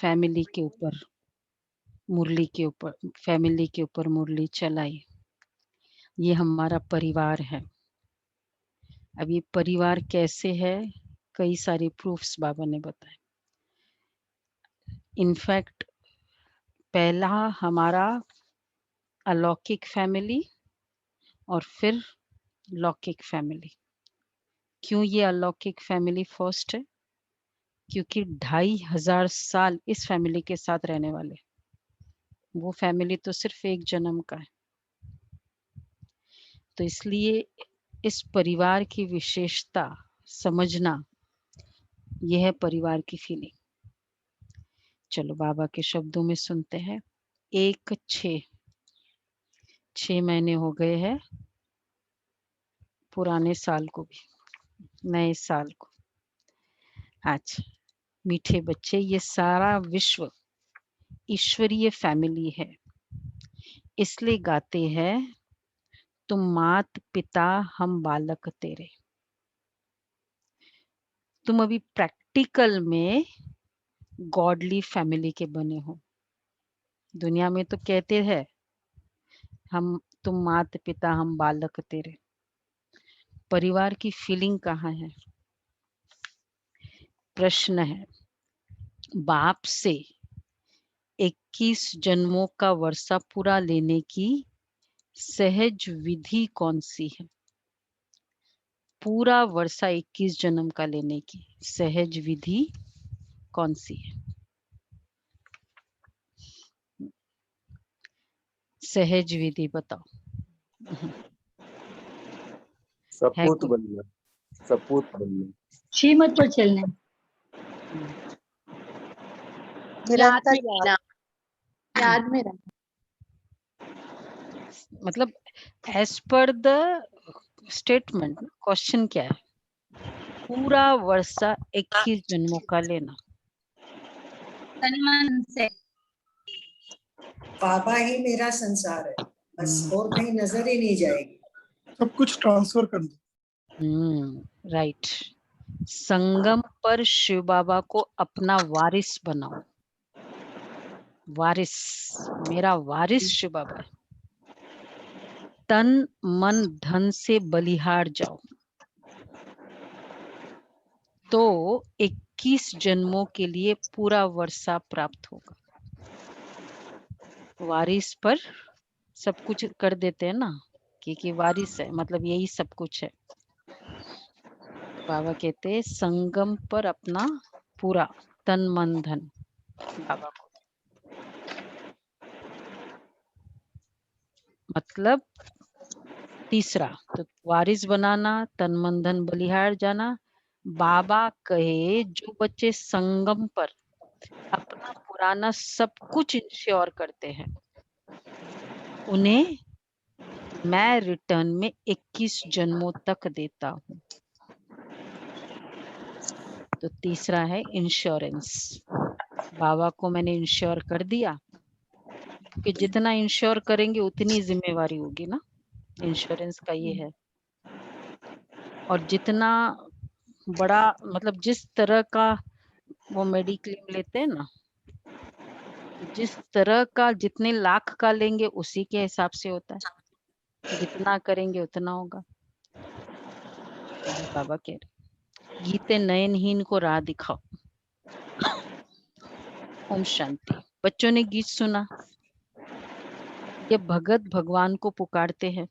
Family के ऊपर मुरली चलाई। ये हमारा परिवार है। अब ये परिवार कैसे है, कई सारे प्रूफ्स बाबा ने बताए। इनफैक्ट पहला हमारा अलौकिक फैमिली और फिर लौकिक फैमिली। क्यों ये अलौकिक फैमिली फर्स्ट है? क्योंकि 2500 साल इस फैमिली के साथ रहने वाले, वो फैमिली तो सिर्फ एक जन्म का है। तो इसलिए इस परिवार की विशेषता समझना, यह है परिवार की फीलिंग। चलो बाबा के शब्दों में सुनते हैं। 6 महीने हो गए हैं पुराने साल को भी, नए साल को। अच्छा मीठे बच्चे, ये सारा विश्व ईश्वरीय फैमिली है। इसलिए गाते हैं, तुम मात पिता हम बालक तेरे। तुम अभी प्रैक्टिकल में गॉडली फैमिली के बने हो। दुनिया में तो कहते हैं तुम मात पिता हम बालक तेरे। परिवार की फीलिंग कहाँ है? प्रश्न है, बाप से 21 जन्मों का वर्षा पूरा लेने की सहज विधि कौन सी है? पूरा वर्षा 21 जन्म का लेने की सहज विधि कौन सी है? सहज विधि बताओ। सपूत बनना, सपूत बनना, श्रीमत पर चलना, निरंतर याद में रहना। मतलब as per the statement, question क्या है? पूरा वर्षा 21 जन्मों का लेना। तन से बाबा ही मेरा संसार है, बस और कहीं नजर ही नहीं जाएगी। सब कुछ ट्रांसफर कर दो। राइट। संगम पर शिव बाबा को अपना वारिस बनाओ। वारिस, मेरा वारिस शिव बाबा है। तन मन धन से बलिहार जाओ, तो 21 जन्मों के लिए पूरा वर्षा प्राप्त होगा। वारिस पर सब कुछ कर देते हैं ना, क्योंकि वारिस है मतलब यही सब कुछ है। बाबा कहते हैं संगम पर अपना पूरा तन मन धन बाबा को, मतलब तीसरा तो वारिस बनाना, तन मन धन बलिहार जाना। बाबा कहे जो बच्चे संगम पर अपना पुराना सब कुछ इंश्योर करते हैं, उन्हें मैं रिटर्न में 21 जन्मों तक देता हूँ। तो तीसरा है इंश्योरेंस। बाबा को मैंने इंश्योर कर दिया, कि जितना इंश्योर करेंगे उतनी जिम्मेवारी होगी ना, इंश्योरेंस का ये है। और जितना बड़ा मतलब जिस तरह का वो मेडिक्लेम लेते हैं ना, जिस तरह का जितने लाख का लेंगे उसी के हिसाब से होता है, जितना करेंगे उतना होगा। बाबा कह रहे गीते नयनहीन को राह दिखाओ। ओम शांति। बच्चों ने गीत सुना, ये भगत भगवान को पुकारते हैं।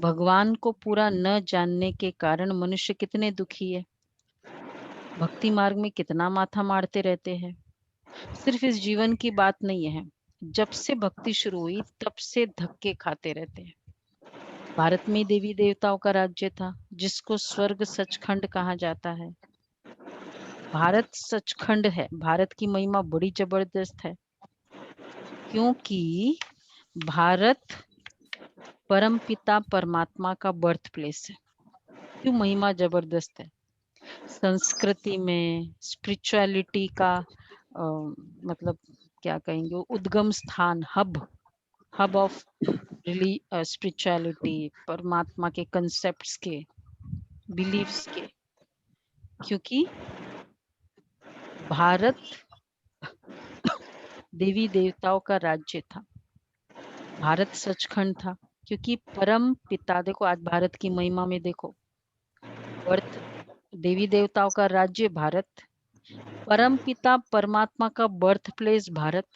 भगवान को पूरा न जानने के कारण मनुष्य कितने दुखी है, भक्ति मार्ग में कितना माथा मारते रहते हैं। सिर्फ इस जीवन की बात नहीं है, जब से भक्ति शुरू हुई तब से धक्के खाते रहते हैं। भारत में देवी देवताओं का राज्य था, जिसको स्वर्ग सचखंड कहा जाता है। भारत सचखंड है। भारत की महिमा बड़ी जबरदस्त है, क्योंकि भारत परम पिता परमात्मा का बर्थ प्लेस है। क्यों महिमा जबरदस्त है? संस्कृति में स्पिरिचुअलिटी का मतलब क्या कहेंगे, उद्गम स्थान, हब ऑफ स्पिरिचुअलिटी, परमात्मा के कंसेप्ट्स के, बिलीफ्स के। क्योंकि भारत देवी देवताओं का राज्य था, भारत सचखंड था, क्योंकि परम पिता, देखो आज भारत की महिमा में देखो, बर्थ देवी देवताओं का राज्य भारत, परम पिता परमात्मा का बर्थ प्लेस भारत।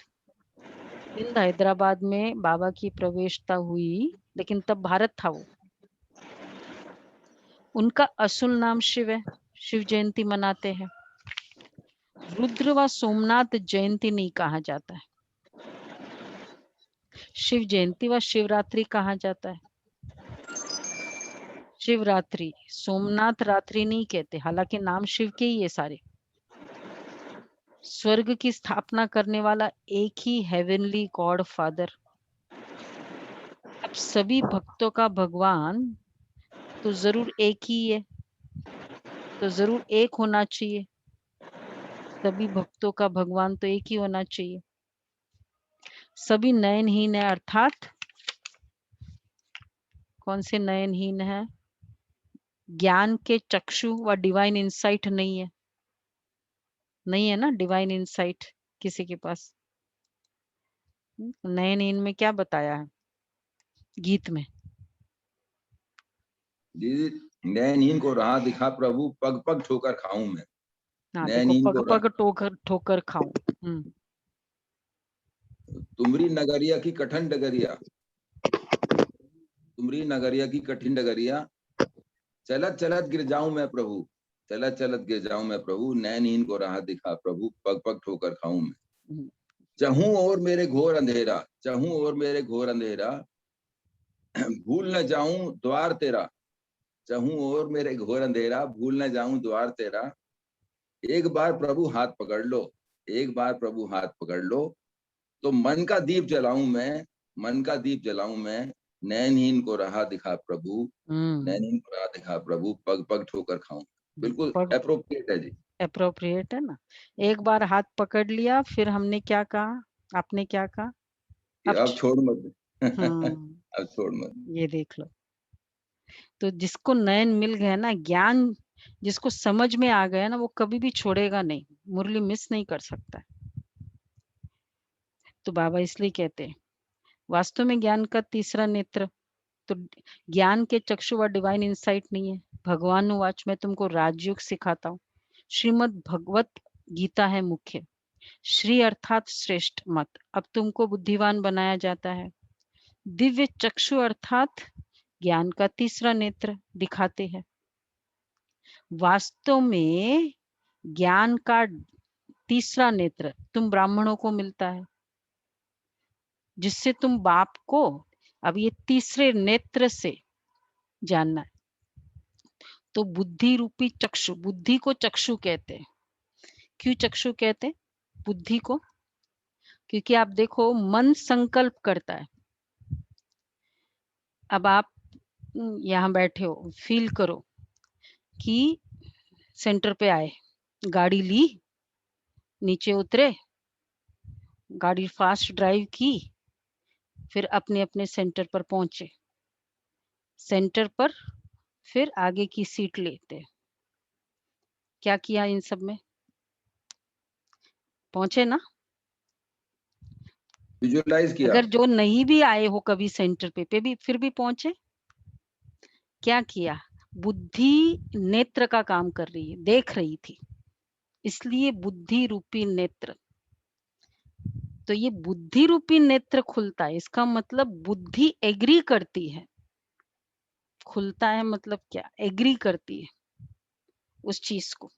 हिंद हैदराबाद में बाबा की प्रवेशता हुई, लेकिन तब भारत था वो। उनका असुल नाम शिव है, शिव जयंती मनाते हैं। रुद्र व सोमनाथ जयंती नहीं कहा जाता है, शिव जयंती व शिवरात्रि कहा जाता है। शिवरात्रि, सोमनाथ रात्रि नहीं कहते, हालांकि नाम शिव के ही है सारे। स्वर्ग की स्थापना करने वाला एक ही हेवनली गॉड फादर। अब सभी भक्तों का भगवान तो जरूर एक ही है, तो जरूर एक होना चाहिए, सभी भक्तों का भगवान तो एक ही होना चाहिए। सभी नयनहीन है, अर्थात कौन से नयनहीन है? ज्ञान के चक्षु व डिवाइन इंसाइट नहीं है, नहीं है ना डिवाइन इंसाइट किसी के पास। नयनहीन में क्या बताया है गीत में? दीदी नैनहीन को राह दिखा प्रभु, पग पग ठोकर खाऊं मैं। हाँ देखो, पग पग ठोकर ठोकर खाऊं। तुमरी नगरिया की कठिन डगरिया, तुमरी नगरिया की कठिन डगरिया, चलत चलत गिर जाऊं मैं प्रभु, चलत चलत गिर जाऊं मैं प्रभु, नैनहीन को राह दिखा प्रभु, पग पग ठोकर खाऊं मैं। चहूं और मेरे घोर अंधेरा, चहूं और मेरे घोर अंधेरा, भूल न जाऊं द्वार तेरा, चहूं और मेरे घोर अंधेरा, भूल न जाऊं द्वार तेरा। एक बार प्रभु हाथ पकड़ लो, एक बार प्रभु हाथ पकड़ लो, तो मन का दीप जलाऊं मैं, मन का दीप जलाऊं मैं, नैनहीन को राह दिखा प्रभु, नैनहीन को राह दिखा प्रभु, पग पग ठोकर खाऊं। बिल्कुल एप्रोप्रिएट है जी, एप्रोप्रिएट है ना। एक बार हाथ पकड़ लिया, फिर हमने क्या कहा, आपने क्या कहा? अब छोड़ मत अब छोड़ मत। ये देख लो, तो जिसको नयन मिल गया ना, ज्ञान जिसको समझ में आ गया ना, वो कभी भी छोड़ेगा नहीं, मुरली मिस नहीं कर सकता। तो बाबा इसलिए कहते हैं, वास्तव में ज्ञान का तीसरा नेत्र, तो ज्ञान के चक्षु व डिवाइन इंसाइट नहीं है। भगवान वाच में तुमको राजयोग सिखाता हूँ। श्रीमद् भगवत गीता है मुख्य, श्री अर्थात श्रेष्ठ मत। अब तुमको बुद्धिवान बनाया जाता है। दिव्य चक्षु अर्थात ज्ञान का तीसरा नेत्र दिखाते हैं। वास्तव में ज्ञान का तीसरा नेत्र तुम ब्राह्मणों को मिलता है, जिससे तुम बाप को अब ये तीसरे नेत्र से जानना है। तो बुद्धि रूपी चक्षु, बुद्धि को चक्षु कहते हैं। क्यों चक्षु कहते हैं बुद्धि को? क्योंकि आप देखो, मन संकल्प करता है। अब आप यहाँ बैठे हो, फील करो कि सेंटर पे आए, गाड़ी ली, नीचे उतरे, गाड़ी फास्ट ड्राइव की, फिर अपने अपने सेंटर पर पहुंचे। सेंटर पर फिर आगे की सीट लेते। क्या किया इन सब में? पहुंचे ना? विजुअलाइज किया। अगर जो नहीं भी आए हो कभी सेंटर पे भी फिर भी पहुंचे, क्या किया? बुद्धि नेत्र का काम कर रही है, देख रही थी, इसलिए बुद्धि रूपी नेत्र। तो ये बुद्धि रूपी नेत्र खुलता है, इसका मतलब बुद्धि एग्री करती है। खुलता है मतलब क्या? एग्री करती है उस चीज को।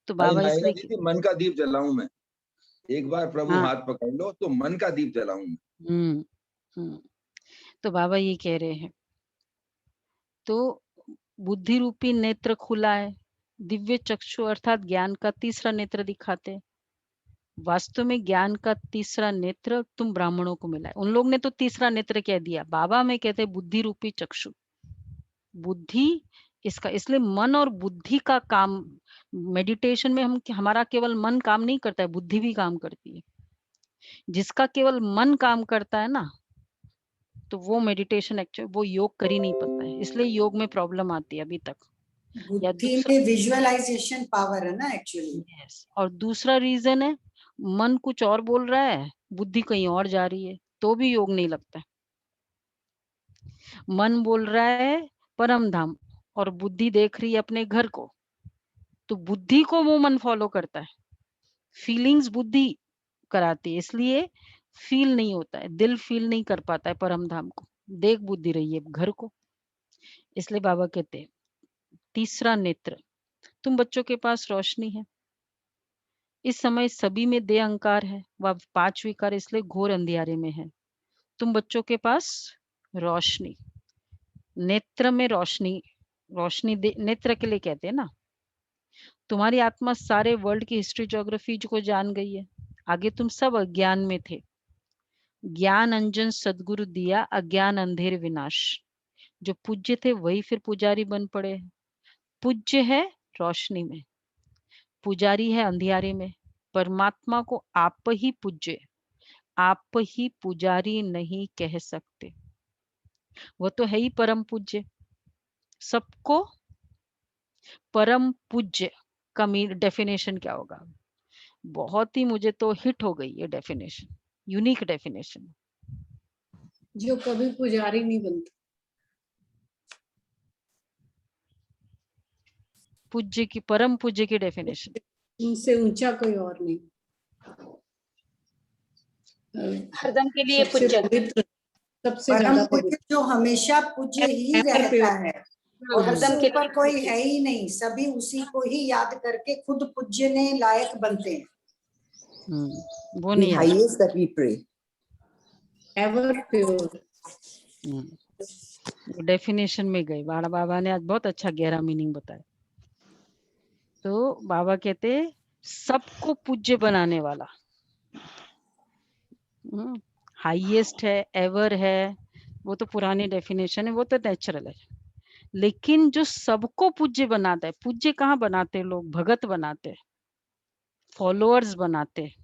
तो बाबा इसलिए मन का दीप जलाऊं मैं, एक बार प्रभु हाथ पकड़ लो तो मन का दीप जलाऊं मैं। तो बाबा ये कह रहे हैं, तो बुद्धि रूपी नेत्र खुला है, दिव्य चक्षु अर्थात ज्ञान का तीसरा नेत्र दिखाते। वास्तव में ज्ञान का तीसरा नेत्र तुम ब्राह्मणों को मिला है। उन लोग ने तो तीसरा नेत्र कह दिया, बाबा में कहते बुद्धि रूपी चक्षु। बुद्धि इसका, इसलिए मन और बुद्धि का काम मेडिटेशन में हमारा केवल मन काम नहीं करता है, बुद्धि भी काम करती है। जिसका केवल मन काम करता है ना, तो वो मेडिटेशन एक्चुअली वो योग कर ही नहीं पाता है, इसलिए योग में प्रॉब्लम आती है अभी तक। बुद्धि में विजुअलाइजेशन पावर है ना एक्चुअली। और दूसरा रीजन है, मन कुछ और बोल रहा है, बुद्धि कहीं और जा रही है, तो भी योग नहीं लगता। मन बोल रहा है परम धाम और बुद्धि देख रही है अपने घर को, तो बुद्धि को वो मन फॉलो करता है, फीलिंग्स बुद्धि कराती है, इसलिए फील नहीं होता है, दिल फील नहीं कर पाता है परम धाम को, देख बुद्धि रही है घर को। इसलिए बाबा कहते हैं तीसरा नेत्र, तुम बच्चों के पास रोशनी है, इस समय सभी में देह अहंकार है, वह 5 विकार इसलिए घोर अंधियारे में है। तुम बच्चों के पास रोशनी, नेत्र में रोशनी, रोशनी नेत्र के लिए कहते हैं ना। तुम्हारी आत्मा सारे वर्ल्ड की हिस्ट्री ज्योग्राफी को जान गई है, आगे तुम सब अज्ञान में थे, ज्ञान अंजन सदगुरु दिया अज्ञान अंधेर विनाश। जो पूज्य थे वही फिर पुजारी बन पड़े। पूज्य है रोशनी में, पुजारी है अंधियारे में। परमात्मा को आप ही पूज्य, आप ही पुजारी नहीं कह सकते, वो तो है ही परम पूज्य। सबको परम पूज्य का डेफिनेशन क्या होगा? बहुत ही मुझे तो हिट हो गई ये डेफिनेशन, यूनिक डेफिनेशन। जो कभी पुजारी नहीं बनता, पूज्य की, परम पूज्य की डेफिनेशन, उनसे ऊंचा कोई और नहीं, हरदम के लिए सबसे पूज्य। पवित्र, सबसे परम ज्यादा पूज्य जो हमेशा पूज्य ही रहता है और उससे हरदम के ऊपर लिए कोई है ही नहीं, सभी उसी को ही याद करके खुद पूज्यने लायक बनते हैं। वो नहीं है, highest that we pray. Ever pure. Definition में गए। बाड़ा बाबा ने आज बहुत अच्छा गहरा मीनिंग बताया। तो बाबा कहते सबको पूज्य बनाने वाला, हाईएस्ट है, एवर है, वो तो पुरानी डेफिनेशन है, वो तो नेचुरल है। लेकिन जो सबको पूज्य बनाता है, पूज्य कहाँ बनाते हैं लोग? भगत बनाते हैं, फॉलोअर्स बनाते हैं।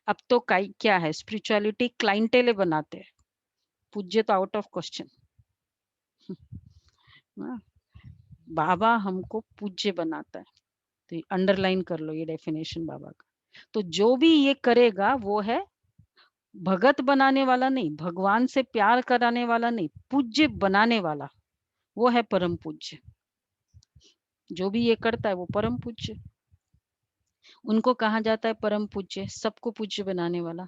अब तो क्या है, स्पिरिचुअलिटी क्लाइंटेले बनाते हैं, पूज्य तो आउट ऑफ क्वेश्चन। बाबा हमको पूज्य बनाता है, तो अंडरलाइन कर लो ये डेफिनेशन बाबा का। तो जो भी ये करेगा वो है भगत बनाने वाला नहीं, भगवान से प्यार कराने वाला नहीं, पूज्य बनाने वाला, वो है परम पूज्य। जो भी ये करता है वो परम पूज्य, उनको कहा जाता है परम पूज्य, सबको पूज्य बनाने वाला।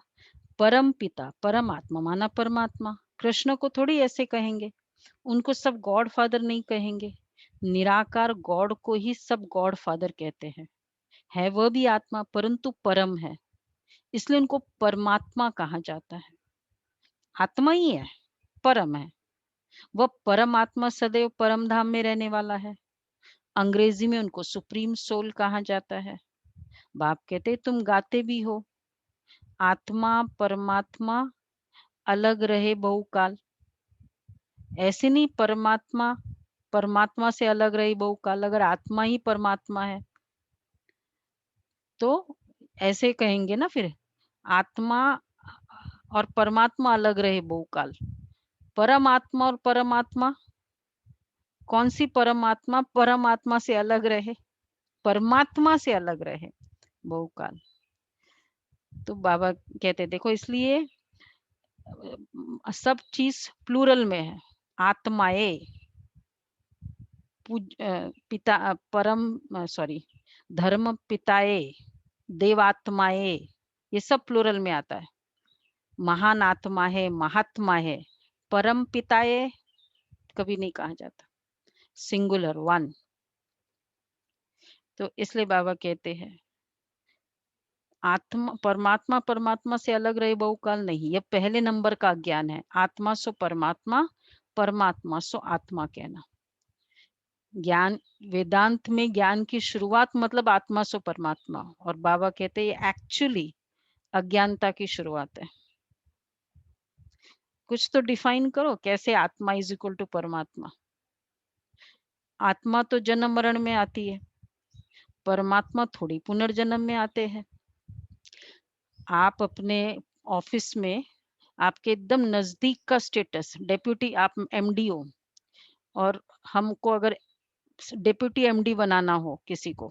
परम पिता, परमात्मा माना परमात्मा, कृष्ण को थोड़ी ऐसे कहेंगे, उनको सब गॉड फादर नहीं कहेंगे, निराकार गॉड को ही सब गॉड फादर कहते हैं। है वह भी आत्मा परंतु परम है, इसलिए उनको परमात्मा कहा जाता है। आत्मा ही है, परम है, वह परमात्मा सदैव परम धाम में रहने वाला है। अंग्रेजी में उनको सुप्रीम सोल कहा जाता है। बाप कहते तुम गाते भी हो, आत्मा परमात्मा अलग रहे बहुकाल, ऐसे नहीं परमात्मा परमात्मा से अलग रही बहुकाल। अगर आत्मा ही परमात्मा है तो ऐसे कहेंगे ना, फिर आत्मा और परमात्मा अलग रहे बहुकाल। परमात्मा और परमात्मा, कौन सी परमात्मा? परमात्मा से अलग रहे, परमात्मा से अलग रहे बहुकाल। तो बाबा कहते देखो, इसलिए सब चीज प्लूरल में है। आत्माएं, पिता परम सॉरी धर्म पिताए, देवात्माएं, ये सब प्लूरल में आता है। महान आत्मा है, महात्मा है, परम पिताए कभी नहीं कहा जाता, सिंगुलर वन। तो इसलिए बाबा कहते हैं आत्मा परमात्मा परमात्मा से अलग रहे बहुकाल नहीं, यह पहले नंबर का ज्ञान है। आत्मा सो परमात्मा, परमात्मा सो आत्मा कहना। ज्ञान वेदांत में ज्ञान की शुरुआत मतलब आत्मा सो परमात्मा, और बाबा कहते हैं ये एक्चुअली अज्ञानता की शुरुआत है। कुछ तो डिफाइन करो, कैसे आत्मा इज इक्वल टू परमात्मा? आत्मा तो जन्म मरण में आती है, परमात्मा थोड़ी पुनर्जन्म में आते हैं। आप अपने ऑफिस में आपके एकदम नजदीक का स्टेटस डेप्यूटी, आप एमडी हो, और हमको अगर डेप्यूटी एमडी बनाना हो किसी को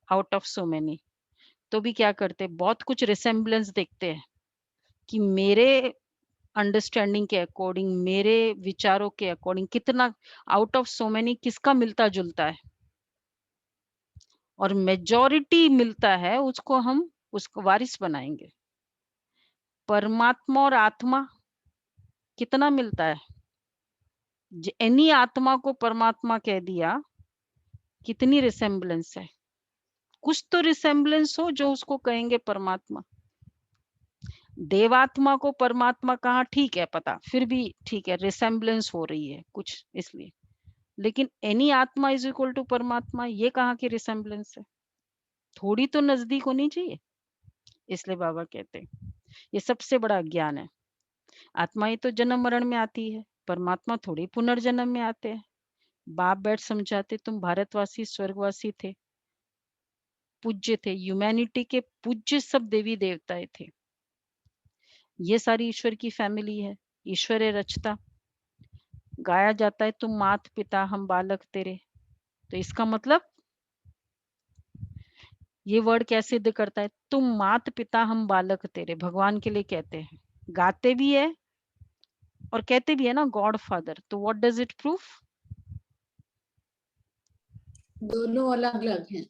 आउट ऑफ सो मेनी, तो भी क्या करते, बहुत कुछ रिसेम्बलेंस देखते हैं कि मेरे अंडरस्टैंडिंग के अकॉर्डिंग, मेरे विचारों के अकॉर्डिंग कितना आउट ऑफ सो मेनी किसका मिलता जुलता है, और मेजॉरिटी मिलता है उसको हम उसको वारिस बनाएंगे। परमात्मा और आत्मा कितना मिलता है, एनी आत्मा को परमात्मा कह दिया, कितनी रिसेम्बलेंस है, कुछ तो रिसेम्बलेंस हो जो उसको कहेंगे परमात्मा। देवात्मा को परमात्मा कहा, ठीक है पता, फिर भी ठीक है, रिसेम्बलेंस हो रही है कुछ इसलिए, लेकिन एनी आत्मा इज इक्वल टू परमात्मा, ये कहाँ की रिसेम्बलेंस है, थोड़ी तो नजदीक होनी चाहिए। इसलिए बाबा कहते हैं ये सबसे बड़ा ज्ञान है। आत्मा ही तो जन्म मरण में आती है, परमात्मा थोड़ी पुनर्जन्म में आते हैं। बाप बैठ समझाते, तुम भारतवासी स्वर्गवासी थे, पूज्य थे, ह्यूमैनिटी के पूज्य सब देवी देवताएं थे, ये सारी ईश्वर की फैमिली है, ईश्वर है रचता। गाया जाता है तुम मात पिता हम बालक तेरे, तो इसका मतलब ये वर्ड क्या सिद्ध करता है, तुम मात पिता हम बालक तेरे, भगवान के लिए कहते हैं, गाते भी है और कहते भी है ना गॉड फादर। तो व्हाट डज इट प्रूफ, दोनों अलग अलग हैं,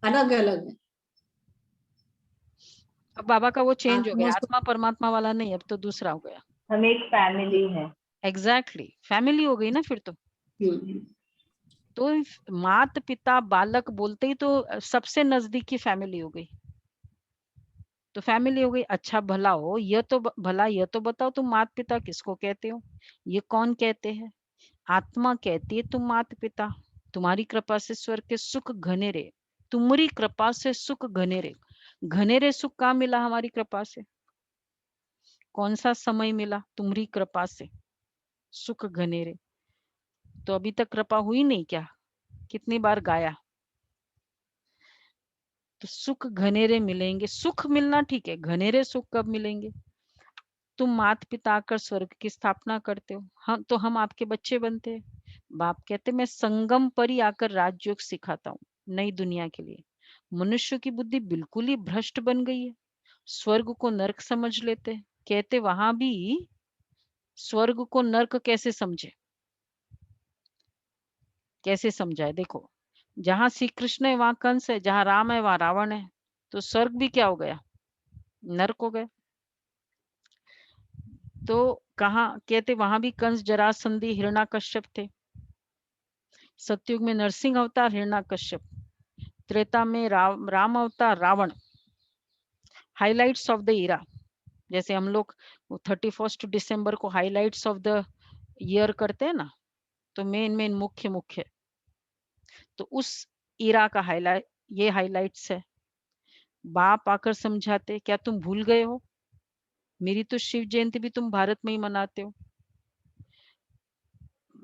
अलग अलग है। अब बाबा का वो चेंज हो गया, आत्मा आत्मा परमात्मा वाला नहीं, अब तो दूसरा हो गया। हम एक फैमिली है। एग्जैक्टली फैमिली हो गई ना फिर तो मात पिता बालक बोलते ही तो सबसे नजदीक की फैमिली हो गई। तो फैमिली हो गई, अच्छा भला हो, यह तो भला, यह तो बताओ तुम मात पिता किसको कहते हो, ये कौन कहते हैं, आत्मा कहती है तुम मात पिता, तुम्हारी कृपा से स्वर्ग के सुख घनेरे, तुम्हारी कृपा से सुख घनेरे, घनेरे सुख कहाँ मिला हमारी कृपा से, कौन सा समय मिला, तुम्हारी कृपा से सुख घनेरे। तो अभी तक कृपा हुई नहीं क्या, कितनी बार गाया। तो सुख घनेरे मिलेंगे, सुख मिलना ठीक है, घनेरे सुख कब मिलेंगे, तुम मात पिता आकर स्वर्ग की स्थापना करते हो, हम तो हम आपके बच्चे बनते हैं। बाप कहते मैं संगम पर ही आकर राजयोग सिखाता हूँ नई दुनिया के लिए। मनुष्य की बुद्धि बिल्कुल ही भ्रष्ट बन गई है, स्वर्ग को नरक समझ लेते हैं। कहते वहां भी स्वर्ग को नरक कैसे समझे, कैसे समझाए, देखो जहां श्री कृष्ण है वहां कंस है, जहां राम है वहां रावण है, तो स्वर्ग भी क्या हो गया, नरक हो गया। तो कहा कहते वहां भी कंस जरासंधि हिरण्यकश्यप थे, सतयुग में नरसिंह अवतार हिरण्यकश्यप, त्रेता में राम अवतार Ravan. Highlights of the era, जैसे हम लोग 31 दिसंबर को हाइलाइट्स ऑफ द ईयर करते हैं ना, तो मेन मुख्य मुख्य, तो उस ईरा का हाईलाइट, ये हाइलाइट्स है। बाप आकर समझाते क्या तुम भूल गए हो, मेरी तो शिव जयंती भी तुम भारत में ही मनाते हो।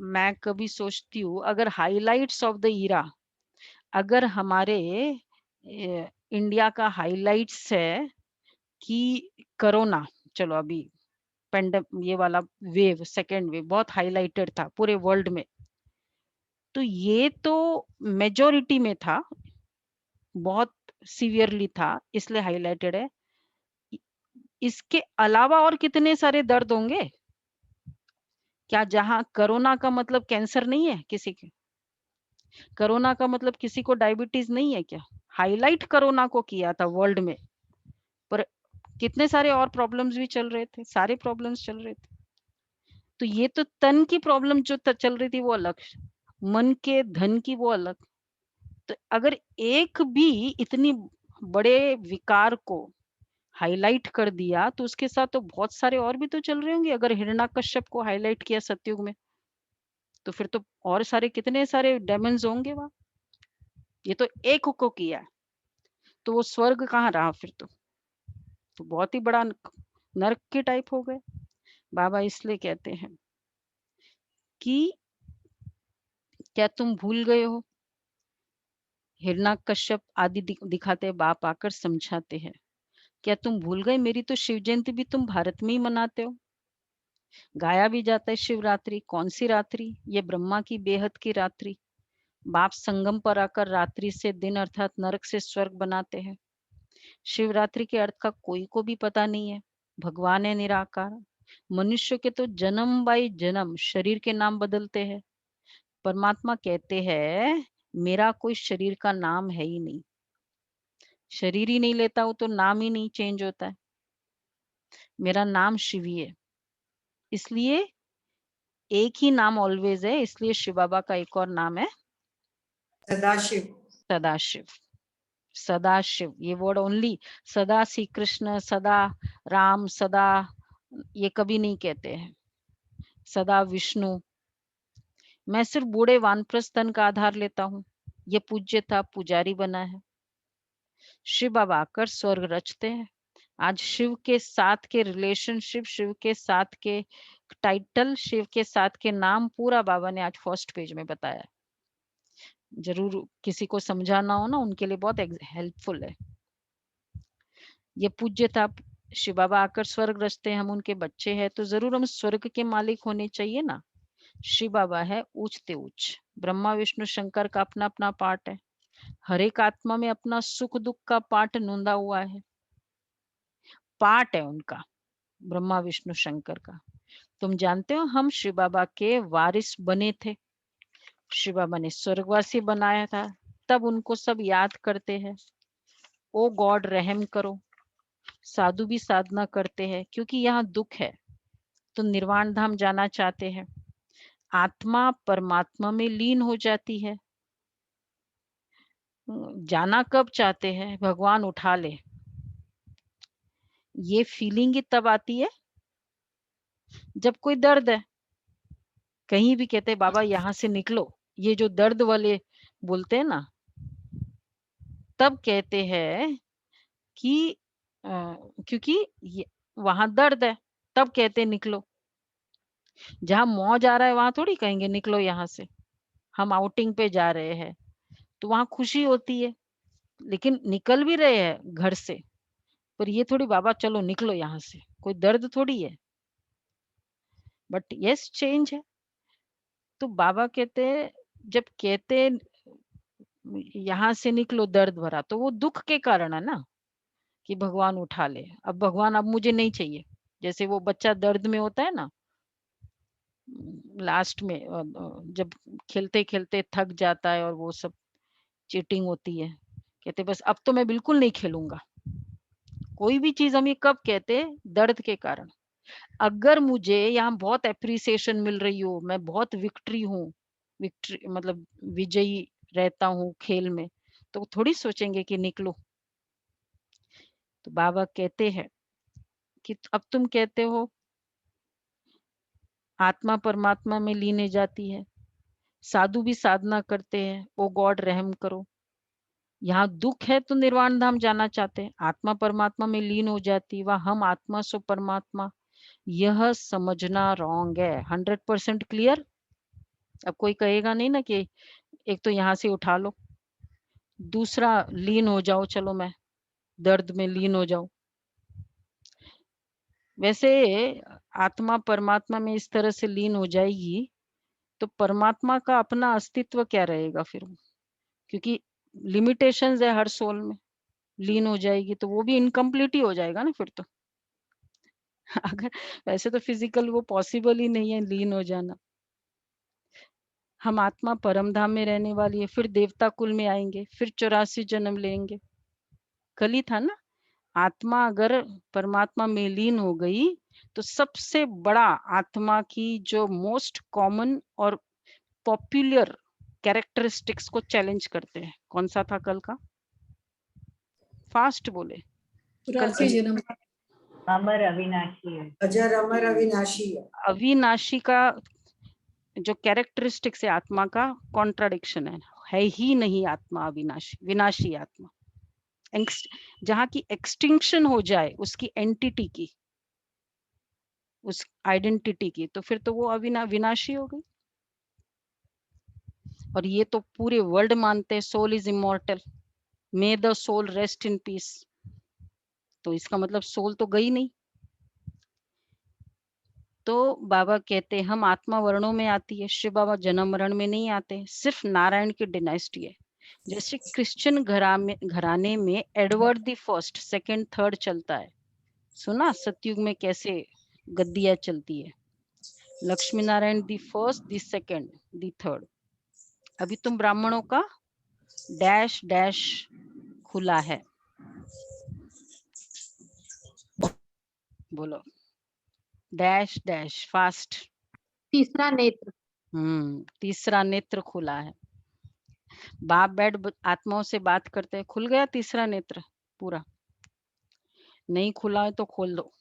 मैं कभी सोचती हूँ अगर हाइलाइट्स ऑफ द ईरा, अगर हमारे इंडिया का हाइलाइट्स है कि कोरोना, चलो अभी ये वाला वेव, सेकेंड वेव बहुत हाईलाइटेड था पूरे वर्ल्ड में, तो ये तो मेजॉरिटी में था, बहुत सीवियरली था इसलिए हाईलाइटेड है। इसके अलावा और कितने सारे दर्द होंगे क्या, जहां कोरोना का मतलब कैंसर नहीं है किसी के, कोरोना का मतलब किसी को डायबिटीज नहीं है क्या, हाईलाइट कोरोना को किया था वर्ल्ड में, पर कितने सारे और प्रॉब्लम्स भी चल रहे थे, सारे प्रॉब्लम्स चल रहे थे। तो ये तो तन की प्रॉब्लम जो चल रही थी वो अलग, मन के धन की वो अलग। तो अगर एक भी इतनी बड़े विकार को हाईलाइट कर दिया तो उसके साथ तो बहुत सारे और भी तो चल रहे होंगे। अगर हिरण्यकश्यप को हाईलाइट किया सतयुग में, तो फिर तो और सारे कितने सारे डेमन्स होंगे वहां, ये तो एक को किया है, तो वो स्वर्ग कहाँ रहा फिर तो बहुत ही बड़ा नरक के टाइप हो गए। बाबा इसलिए कहते हैं कि क्या तुम भूल गए हो, हिरण्यकश्यप आदि दिखाते बाप आकर समझाते हैं, क्या तुम भूल गए मेरी तो शिव जयंती भी तुम भारत में ही मनाते हो। गाया भी जाता है शिवरात्रि, कौन सी रात्रि, ये ब्रह्मा की बेहद की रात्रि, बाप संगम पर आकर रात्रि से दिन अर्थात नरक से स्वर्ग बनाते हैं। शिवरात्रि के अर्थ का कोई को भी पता नहीं है। भगवान है निराकार। मनुष्य के तो जन्म बाई जन्म शरीर के नाम बदलते हैं। परमात्मा कहते हैं मेरा कोई शरीर का नाम है ही नहीं। शरीर ही नहीं लेता हूं तो नाम ही नहीं चेंज होता है। मेरा नाम शिव ही है, इसलिए एक ही नाम ऑलवेज है। इसलिए शिव बाबा का एक और नाम है सदाशिव। सदाशिव। सदाशिव ये वर्ड ओनली, सदा श्री कृष्ण, सदा राम, सदा ये कभी नहीं कहते हैं। सदा विष्णु। मैं सिर्फ बूढ़े वानप्रस्थ तन का आधार लेता हूँ। ये पूज्य था, पुजारी बना है। शिव बाबा आकर स्वर्ग रचते हैं। आज शिव के साथ के रिलेशनशिप, शिव के साथ के टाइटल, शिव के साथ के नाम पूरा बाबा ने आज फर्स्ट पेज में बताया। जरूर किसी को समझाना हो ना, उनके लिए बहुत हेल्पफुल है। ये पूज्य था, शिव बाबा आकर स्वर्ग रचते हैं, हम उनके बच्चे हैं, तो जरूर हम स्वर्ग के मालिक होने चाहिए ना। शिव बाबा है ऊंचते ऊंच। ब्रह्मा विष्णु शंकर का अपना अपना पार्ट है। हर एक आत्मा में अपना सुख दुख का पार्ट नोंदा हुआ है। पार्ट है उनका, ब्रह्मा विष्णु शंकर का। तुम जानते हो हम शिव बाबा के वारिस बने थे। शिव बाबा ने स्वर्गवासी बनाया था, तब उनको सब याद करते हैं। ओ गॉड रहम करो। साधु भी साधना करते हैं क्योंकि यहाँ दुख है, तो निर्वाण धाम जाना चाहते हैं। आत्मा परमात्मा में लीन हो जाती है। जाना कब चाहते हैं? भगवान उठा ले। ये फीलिंग ही तब आती है जब कोई दर्द है। कहीं भी कहते हैं बाबा यहाँ से निकलो, ये जो दर्द वाले बोलते हैं ना, तब कहते हैं कि क्योंकि वहां दर्द है, तब कहते हैं निकलो। जहां मौज आ रहा है वहां थोड़ी कहेंगे निकलो यहाँ से। हम आउटिंग पे जा रहे हैं तो वहां खुशी होती है, लेकिन निकल भी रहे हैं घर से, पर ये थोड़ी बाबा चलो निकलो यहाँ से, कोई दर्द थोड़ी है। बट यस चेंज है। तो बाबा कहते हैं जब कहते यहाँ से निकलो दर्द भरा, तो वो दुख के कारण है ना, कि भगवान उठा ले। अब भगवान अब मुझे नहीं चाहिए। जैसे वो बच्चा दर्द में होता है ना, लास्ट में जब खेलते खेलते थक जाता है और वो सब चीटिंग होती है, कहते बस अब तो मैं बिल्कुल नहीं खेलूंगा। कोई भी चीज हम ये कब कहते हैं? दर्द के कारण। अगर मुझे यहाँ बहुत एप्रिसिएशन मिल रही हो, मैं बहुत विक्ट्री हूँ, विक्ट्री मतलब विजयी रहता हूँ खेल में, तो थोड़ी सोचेंगे कि निकलो। तो बाबा कहते हैं कि अब तुम कहते हो आत्मा परमात्मा में लीन जाती है, साधु भी साधना करते हैं, ओ गॉड रहम करो। यहाँ दुख है तो निर्वाण धाम जाना चाहते हैं, आत्मा परमात्मा में लीन हो जाती, वह हम आत्मा सो परमात्मा। यह समझना रॉन्ग है। 100% क्लियर। अब कोई कहेगा नहीं ना कि एक तो यहाँ से उठा लो, दूसरा लीन हो जाओ, चलो मैं दर्द में लीन हो जाऊं। वैसे आत्मा परमात्मा में इस तरह से लीन हो जाएगी तो परमात्मा का अपना अस्तित्व क्या रहेगा फिर? क्योंकि लिमिटेशंस है हर सोल में। लीन हो जाएगी तो वो भी इनकम्प्लीट ही हो जाएगा ना फिर तो। अगर वैसे तो फिजिकल वो पॉसिबल ही नहीं है लीन हो जाना। हम आत्मा परम धाम में रहने वाली है, फिर देवता कुल में आएंगे, फिर 84 जन्म लेंगे। कल ही था ना, आत्मा अगर परमात्मा में लीन हो गई तो सबसे बड़ा आत्मा की जो मोस्ट कॉमन और पॉपुलर कैरेक्टरिस्टिक्स को चैलेंज करते हैं। कौन सा था कल का? फास्ट बोले। चौरासी जन्म अमर अविनाशी है। अजर अमर अविनाशी है। अविनाशी का जो कैरेक्टरिस्टिक्स है आत्मा का, कॉन्ट्राडिक्शन है ही नहीं आत्मा अविनाशी, विनाशी आत्मा। जहां की एक्सटिंक्शन हो जाए उसकी एंटिटी की, उस आइडेंटिटी की, तो फिर तो वो विनाशी हो गई। और ये तो पूरे वर्ल्ड मानते हैं soul is immortal, may the soul rest in peace. तो इसका मतलब सोल तो गई नहीं। तो बाबा कहते हैं हम आत्मा वर्णों में आती है, शिव बाबा जन्म मरण में नहीं आते, सिर्फ नारायण की डिनाइस्टी है। जैसे क्रिश्चियन घराने में Edward the first, second, third चलता है, सुना सतयुग में कैसे गद्दियां चलती है, Lakshmi Narayan the first, the second, the third. अभी तुम ब्राह्मणों का डैश डैश खुला है, बोलो डैश डैश फास्ट। तीसरा नेत्र। तीसरा नेत्र खुला है। बाप बैठ आत्माओं से बात करते हैं, खुल गया तीसरा नेत्र पूरा? नहीं खुला है तो खोल दो।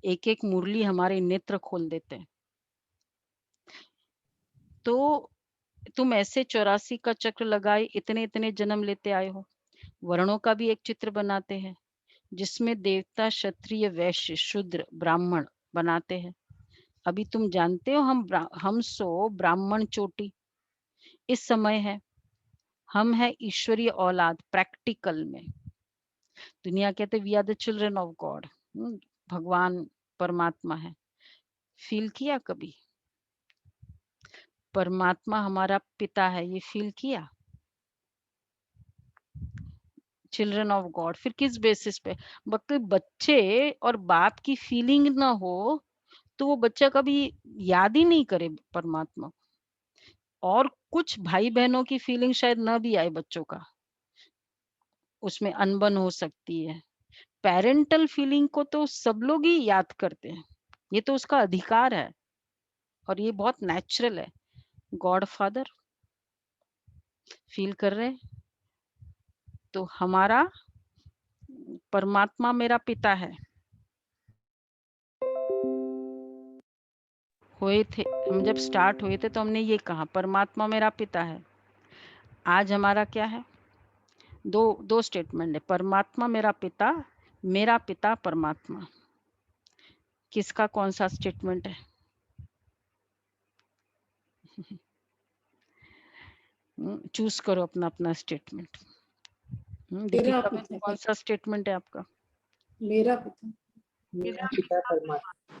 एक एक मुरली हमारे नेत्र खोल देते हैं। तो तुम ऐसे 84 का चक्र लगाए इतने इतने जन्म लेते आए हो। वर्णों का भी एक चित्र बनाते हैं जिसमें देवता, क्षत्रिय, वैश्य, शूद्र, ब्राह्मण बनाते हैं। अभी तुम जानते हो हम सो ब्राह्मण चोटी इस समय है। हम है ईश्वरीय औलाद प्रैक्टिकल में। दुनिया कहते we are the children of God, भगवान परमात्मा है। फील किया कभी परमात्मा हमारा पिता है, ये फील किया? Children of God. फिर किस बेसिस पे? बच्चे और बाप की फीलिंग ना हो तो वो बच्चा कभी याद ही नहीं करे परमात्मा। और कुछ भाई बहनों की फीलिंग शायद ना भी आए बच्चों का, उसमें अनबन हो सकती है। पेरेंटल फीलिंग को तो सब लोग ही याद करते हैं, ये तो उसका अधिकार है और ये बहुत नेचुरल है। गॉड फादर फील कर रहे, तो हमारा परमात्मा मेरा पिता है। हुए थे हम जब स्टार्ट हुए थे तो हमने ये कहा परमात्मा मेरा पिता है। आज हमारा क्या है? दो स्टेटमेंट है, परमात्मा मेरा पिता परमात्मा। किसका कौन सा स्टेटमेंट है? चूज करो अपना अपना स्टेटमेंट। दीपिका बहन, कौन सा स्टेटमेंट है आपका? मेरा पिता। मेरा पिता परमात्मा।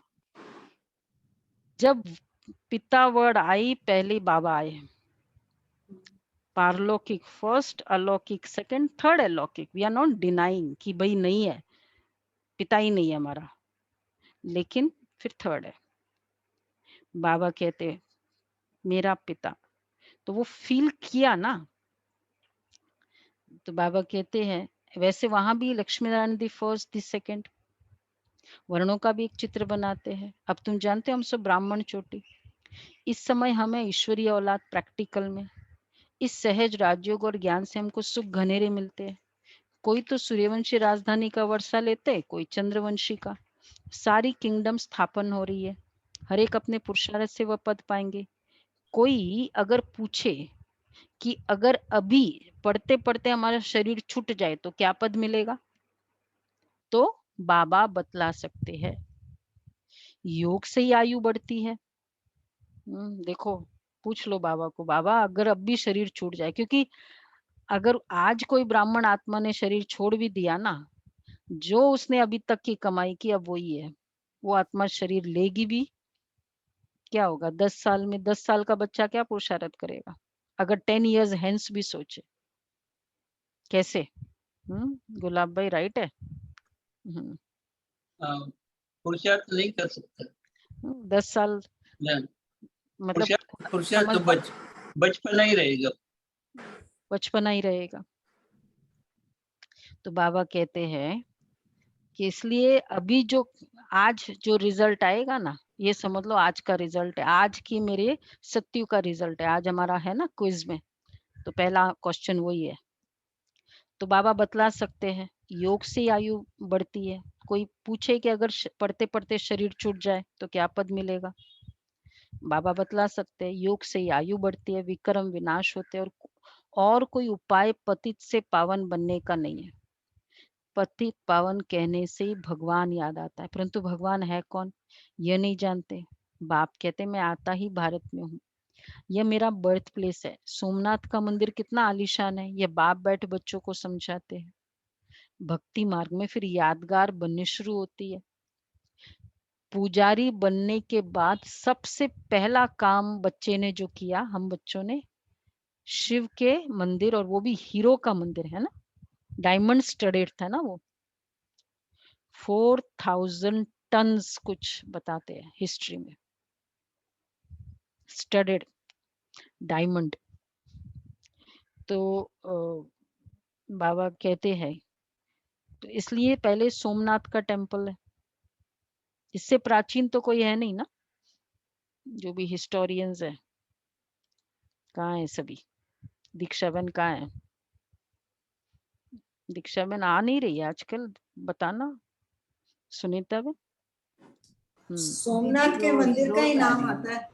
जब पिता वर्ड आई पहले बाबा आए। पारलौकिक फर्स्ट, अलौकिक सेकंड, थर्ड अलौकिक। वी आर नॉट डिनाइंग कि भाई नहीं है, पिता ही नहीं है हमारा, लेकिन फिर थर्ड है। बाबा कहते मेरा पिता, तो वो फील किया ना। तो बाबा कहते हैं वैसे वहां भी Lakshmi Narayan the first the second, वर्णों का भी एक चित्र बनाते हैं। अब तुम जानते हो हम सब ब्राह्मण चोटी। इस समय हमें ईश्वरीय औलाद प्रैक्टिकल में इस सहज राजयोग और ज्ञान से हमको सुख घनेरे मिलते हैं। कोई तो सूर्यवंशी राजधानी का वर्षा लेते, कोई चंद्रवंशी का। सारी किंगडम स्थापन हो रही है, हर एक अपने पुरुषार्थ से वह पद पाएंगे। कोई अगर पूछे कि अगर अभी पढ़ते पढ़ते हमारा शरीर छूट जाए तो क्या पद मिलेगा, तो बाबा बतला सकते हैं योग से ही आयु बढ़ती है। देखो पूछ लो बाबा को, बाबा अगर अब भी शरीर छूट जाए, क्योंकि अगर आज कोई ब्राह्मण आत्मा ने शरीर छोड़ भी दिया ना, जो उसने अभी तक की कमाई की अब वही है। वो आत्मा शरीर लेगी भी, क्या होगा 10 साल में? 10 साल का बच्चा क्या पुरुषार्थ करेगा अगर 10 years हेंस भी सोचे? कैसे? गुलाब भाई राइट है। पुरुषार्थ नहीं कर सकता। 10 साल मतलब पुरुषार्थ तो बचपना ही रहेगा, बचपना ही रहेगा। तो बाबा कहते हैं कि इसलिए अभी जो आज जो रिजल्ट आएगा ना, ये समझ लो आज का रिजल्ट है, आज की मेरे सत्यु का रिजल्ट है। आज हमारा है ना क्विज में, तो पहला क्वेश्चन वही है। तो बाबा बतला सकते हैं योग से आयु बढ़ती है। कोई पूछे कि अगर पढ़ते पढ़ते शरीर छूट जाए तो क्या पद मिलेगा, बाबा बतला सकते हैं योग से ही आयु बढ़ती है, विक्रम विनाश होते हैं, और कोई उपाय पतित से पावन बनने का नहीं है। पतित पावन कहने से ही भगवान याद आता है, परंतु भगवान है कौन यह नहीं जानते। बाप कहते मैं आता ही भारत में हूँ, यह मेरा बर्थ प्लेस है। सोमनाथ का मंदिर कितना आलीशान है, यह बाप बैठ बच्चों को समझाते हैं। भक्ति मार्ग में फिर यादगार बननी शुरू होती है। पुजारी बनने के बाद सबसे पहला काम बच्चे ने जो किया, हम बच्चों ने, शिव के मंदिर, और वो भी हीरो का मंदिर है ना, डायमंड स्टडेड था ना वो, 4000 टन्स कुछ बताते हैं हिस्ट्री में, स्टडेड डायमंड। तो बाबा कहते हैं, तो इसलिए पहले सोमनाथ का टेम्पल है, इससे प्राचीन तो कोई है नहीं ना, जो भी हिस्टोरियंस है। कहाँ है सभी? दीक्षा बहन कहाँ है? दीक्षा बहन आ नहीं रही है आजकल, बताना। सुनीता बहन। सोमनाथ के मंदिर का ही नाम आता है,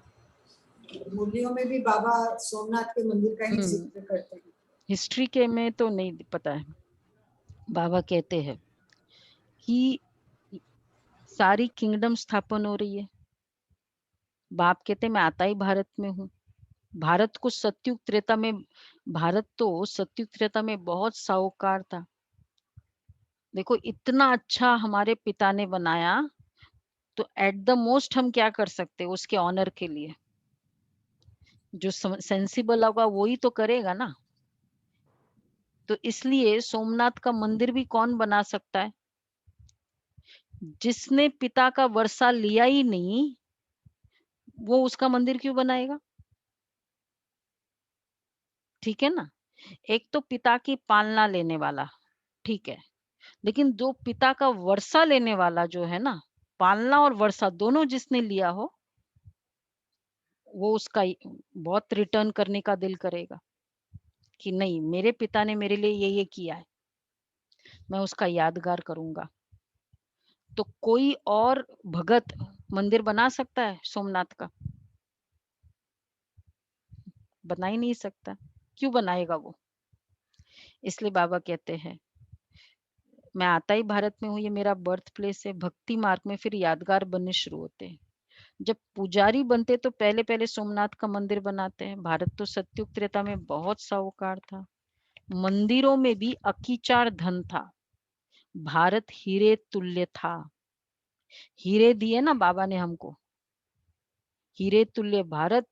मूर्तियों में भी बाबा सोमनाथ के मंदिर का ही जिक्र करते हैं। हिस्ट्री के में तो नहीं पता है। बाबा कहते हैं कि सारी किंगडम स्थापन हो रही है। बाप कहते मैं आता ही भारत में हूँ। भारत को सत्युग त्रेता में, भारत तो सत्युग त्रेता में बहुत साहूकार था। देखो इतना अच्छा हमारे पिता ने बनाया, तो एट द मोस्ट हम क्या कर सकते हैं उसके ऑनर के लिए? जो सेंसिबल होगा वही तो करेगा ना। तो इसलिए सोमनाथ का मंदिर भी कौन बना सकता है? जिसने पिता का वर्षा लिया ही नहीं, वो उसका मंदिर क्यों बनाएगा? ठीक है ना। एक तो पिता की पालना लेने वाला, ठीक है, लेकिन जो पिता का वर्षा लेने वाला जो है ना, पालना और वर्षा दोनों जिसने लिया हो, वो उसका बहुत रिटर्न करने का दिल करेगा कि नहीं, मेरे पिता ने मेरे लिए ये किया है, मैं उसका यादगार करूंगा। तो कोई और भगत मंदिर बना सकता है सोमनाथ का? बना ही नहीं सकता। क्यों बनाएगा वो? इसलिए बाबा कहते हैं मैं आता ही भारत में हूँ, ये मेरा बर्थ प्लेस है। भक्ति मार्ग में फिर यादगार बनने शुरू होते हैं। जब पुजारी बनते तो पहले पहले सोमनाथ का मंदिर बनाते हैं। भारत तो सत्युग त्रेता में बहुत साहूकार था, मंदिरों में भी अकीचार धन था, भारत हीरे तुल्य था। हीरे दिए ना बाबा ने हमको, हीरे तुल्य भारत,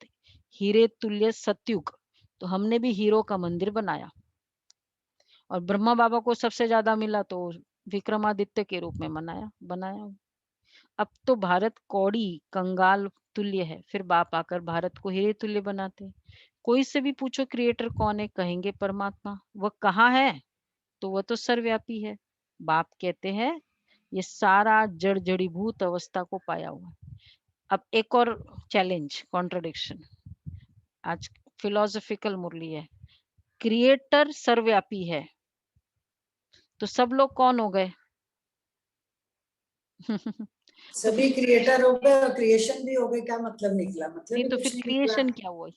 हीरे तुल्य सत्युग। तो हमने भी हीरो का मंदिर बनाया, और ब्रह्मा बाबा को सबसे ज्यादा मिला तो विक्रमादित्य के रूप में बनाया। अब तो भारत कौड़ी कंगाल तुल्य है, फिर बाप आकर भारत को हीरे तुल्य बनाते। कोई से भी पूछो क्रिएटर कौन है, कहेंगे परमात्मा। वह कहाँ है? तो वह तो सर्वव्यापी है। बाप कहते हैं ये सारा जड़ जड़ीभूत अवस्था को पाया हुआ है। अब एक और चैलेंज, कॉन्ट्रडिक्शन, आज फिलोसॉफिकल मुरली है। क्रिएटर सर्वव्यापी है, तो सब लोग कौन हो गए? सभी क्रिएटर हो गए और क्रिएशन भी हो गए, क्या मतलब निकला? मतलब नहीं भी तो कुछ फिर नहीं क्रिएशन निकला। क्या हुआ?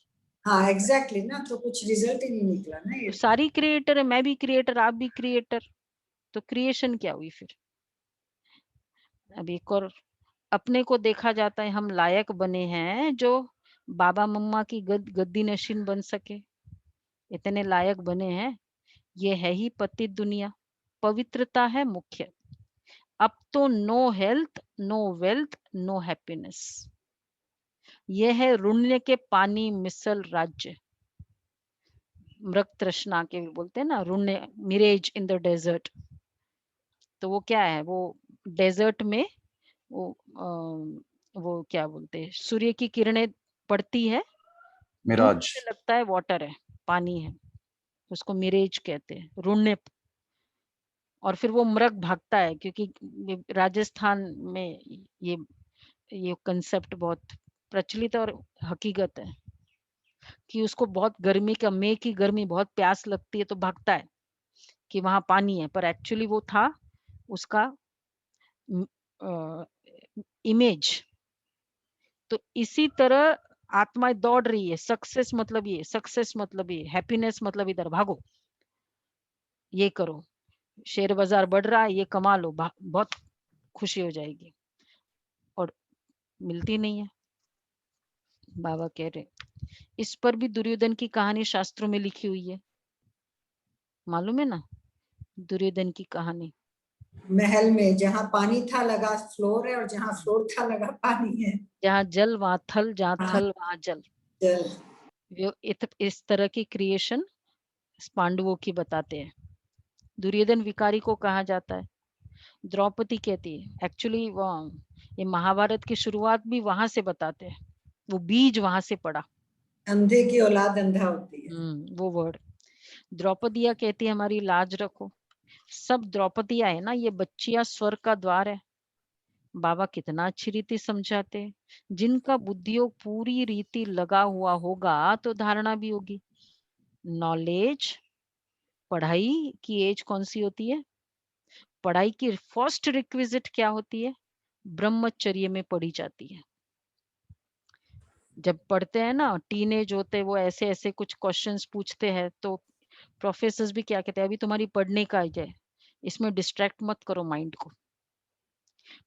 हाँ एग्जैक्टली ना, तो कुछ रिजल्ट ही नहीं निकला ना ये। तो सारी क्रिएटर है, मैं भी क्रिएटर, आप भी क्रिएटर, तो क्रिएशन क्या हुई फिर? अब एक और अपने को देखा जाता है, हम लायक बने हैं जो बाबा मम्मा की गद्दी नशीन बन सके, इतने लायक बने हैं। ये है ही पतित दुनिया, पवित्रता है मुख्य। अब तो no health, no wealth, no happiness. ये है रुण्य के पानी मिसल राज्य। मृग तृष्णा के बोलते हैं ना, रुण्य, मिरेज इन द डेजर्ट। तो वो क्या है? वो डेजर्ट में वो क्या बोलते हैं, सूर्य की किरणें पड़ती है, दूर मिराज। से लगता है वाटर है, पानी है, उसको मिरेज कहते हैं, रुण्य। और फिर वो मृग भागता है, क्योंकि राजस्थान में ये कंसेप्ट बहुत प्रचलित और हकीकत है कि उसको बहुत गर्मी का, मई की गर्मी बहुत प्यास लगती है तो भागता है कि वहां पानी है, पर एक्चुअली वो था उसका इमेज। तो इसी तरह आत्माएं दौड़ रही है, सक्सेस मतलब ये, सक्सेस मतलब ये, हैप्पीनेस मतलब इधर भागो, ये करो, शेयर बाजार बढ़ रहा है, ये कमा लो, बहुत खुशी हो जाएगी, और मिलती नहीं है। बाबा कह रहे इस पर भी दुर्योधन की कहानी शास्त्रों में लिखी हुई है, मालूम है ना? दुर्योधन की कहानी महल में जहाँ पानी था लगा फ्लोर है और जहाँ फ्लोर था लगा पानी है। जहाँ जल वहाँ थल, जहाँ हाँ। थल वहाँ जल। जल। इस तरह की क्रिएशन पांडवों की बताते हैं। दुर्योधन विकारी को कहा जाता है। द्रौपदी कहती है एक्चुअली ये महाभारत की शुरुआत भी वहां से बताते हैं, वो बीज वहां से पड़ा। अंधे की औलाद अंधा होती है। वो वर्ड। द्रौपदिया कहती है हमारी लाज रखो। सब द्रौपदिया है ना, ये बच्चियां स्वर्ग का द्वार है। बाबा कितना अच्छी रीति समझाते हैं। जिनका बुद्धियोग पूरी रीति लगा हुआ होगा तो धारणा भी होगी। नॉलेज, पढ़ाई की एज कौन सी होती है? पढ़ाई की फर्स्ट रिक्विजिट क्या होती है? ब्रह्मचर्य में पढ़ी जाती है। जब पढ़ते हैं ना, टीनेज होते वो ऐसे ऐसे कुछ क्वेश्चंस पूछते हैं तो प्रोफेसर्स भी क्या कहते हैं, अभी तुम्हारी पढ़ने का एज है, इसमें डिस्ट्रैक्ट मत करो माइंड को।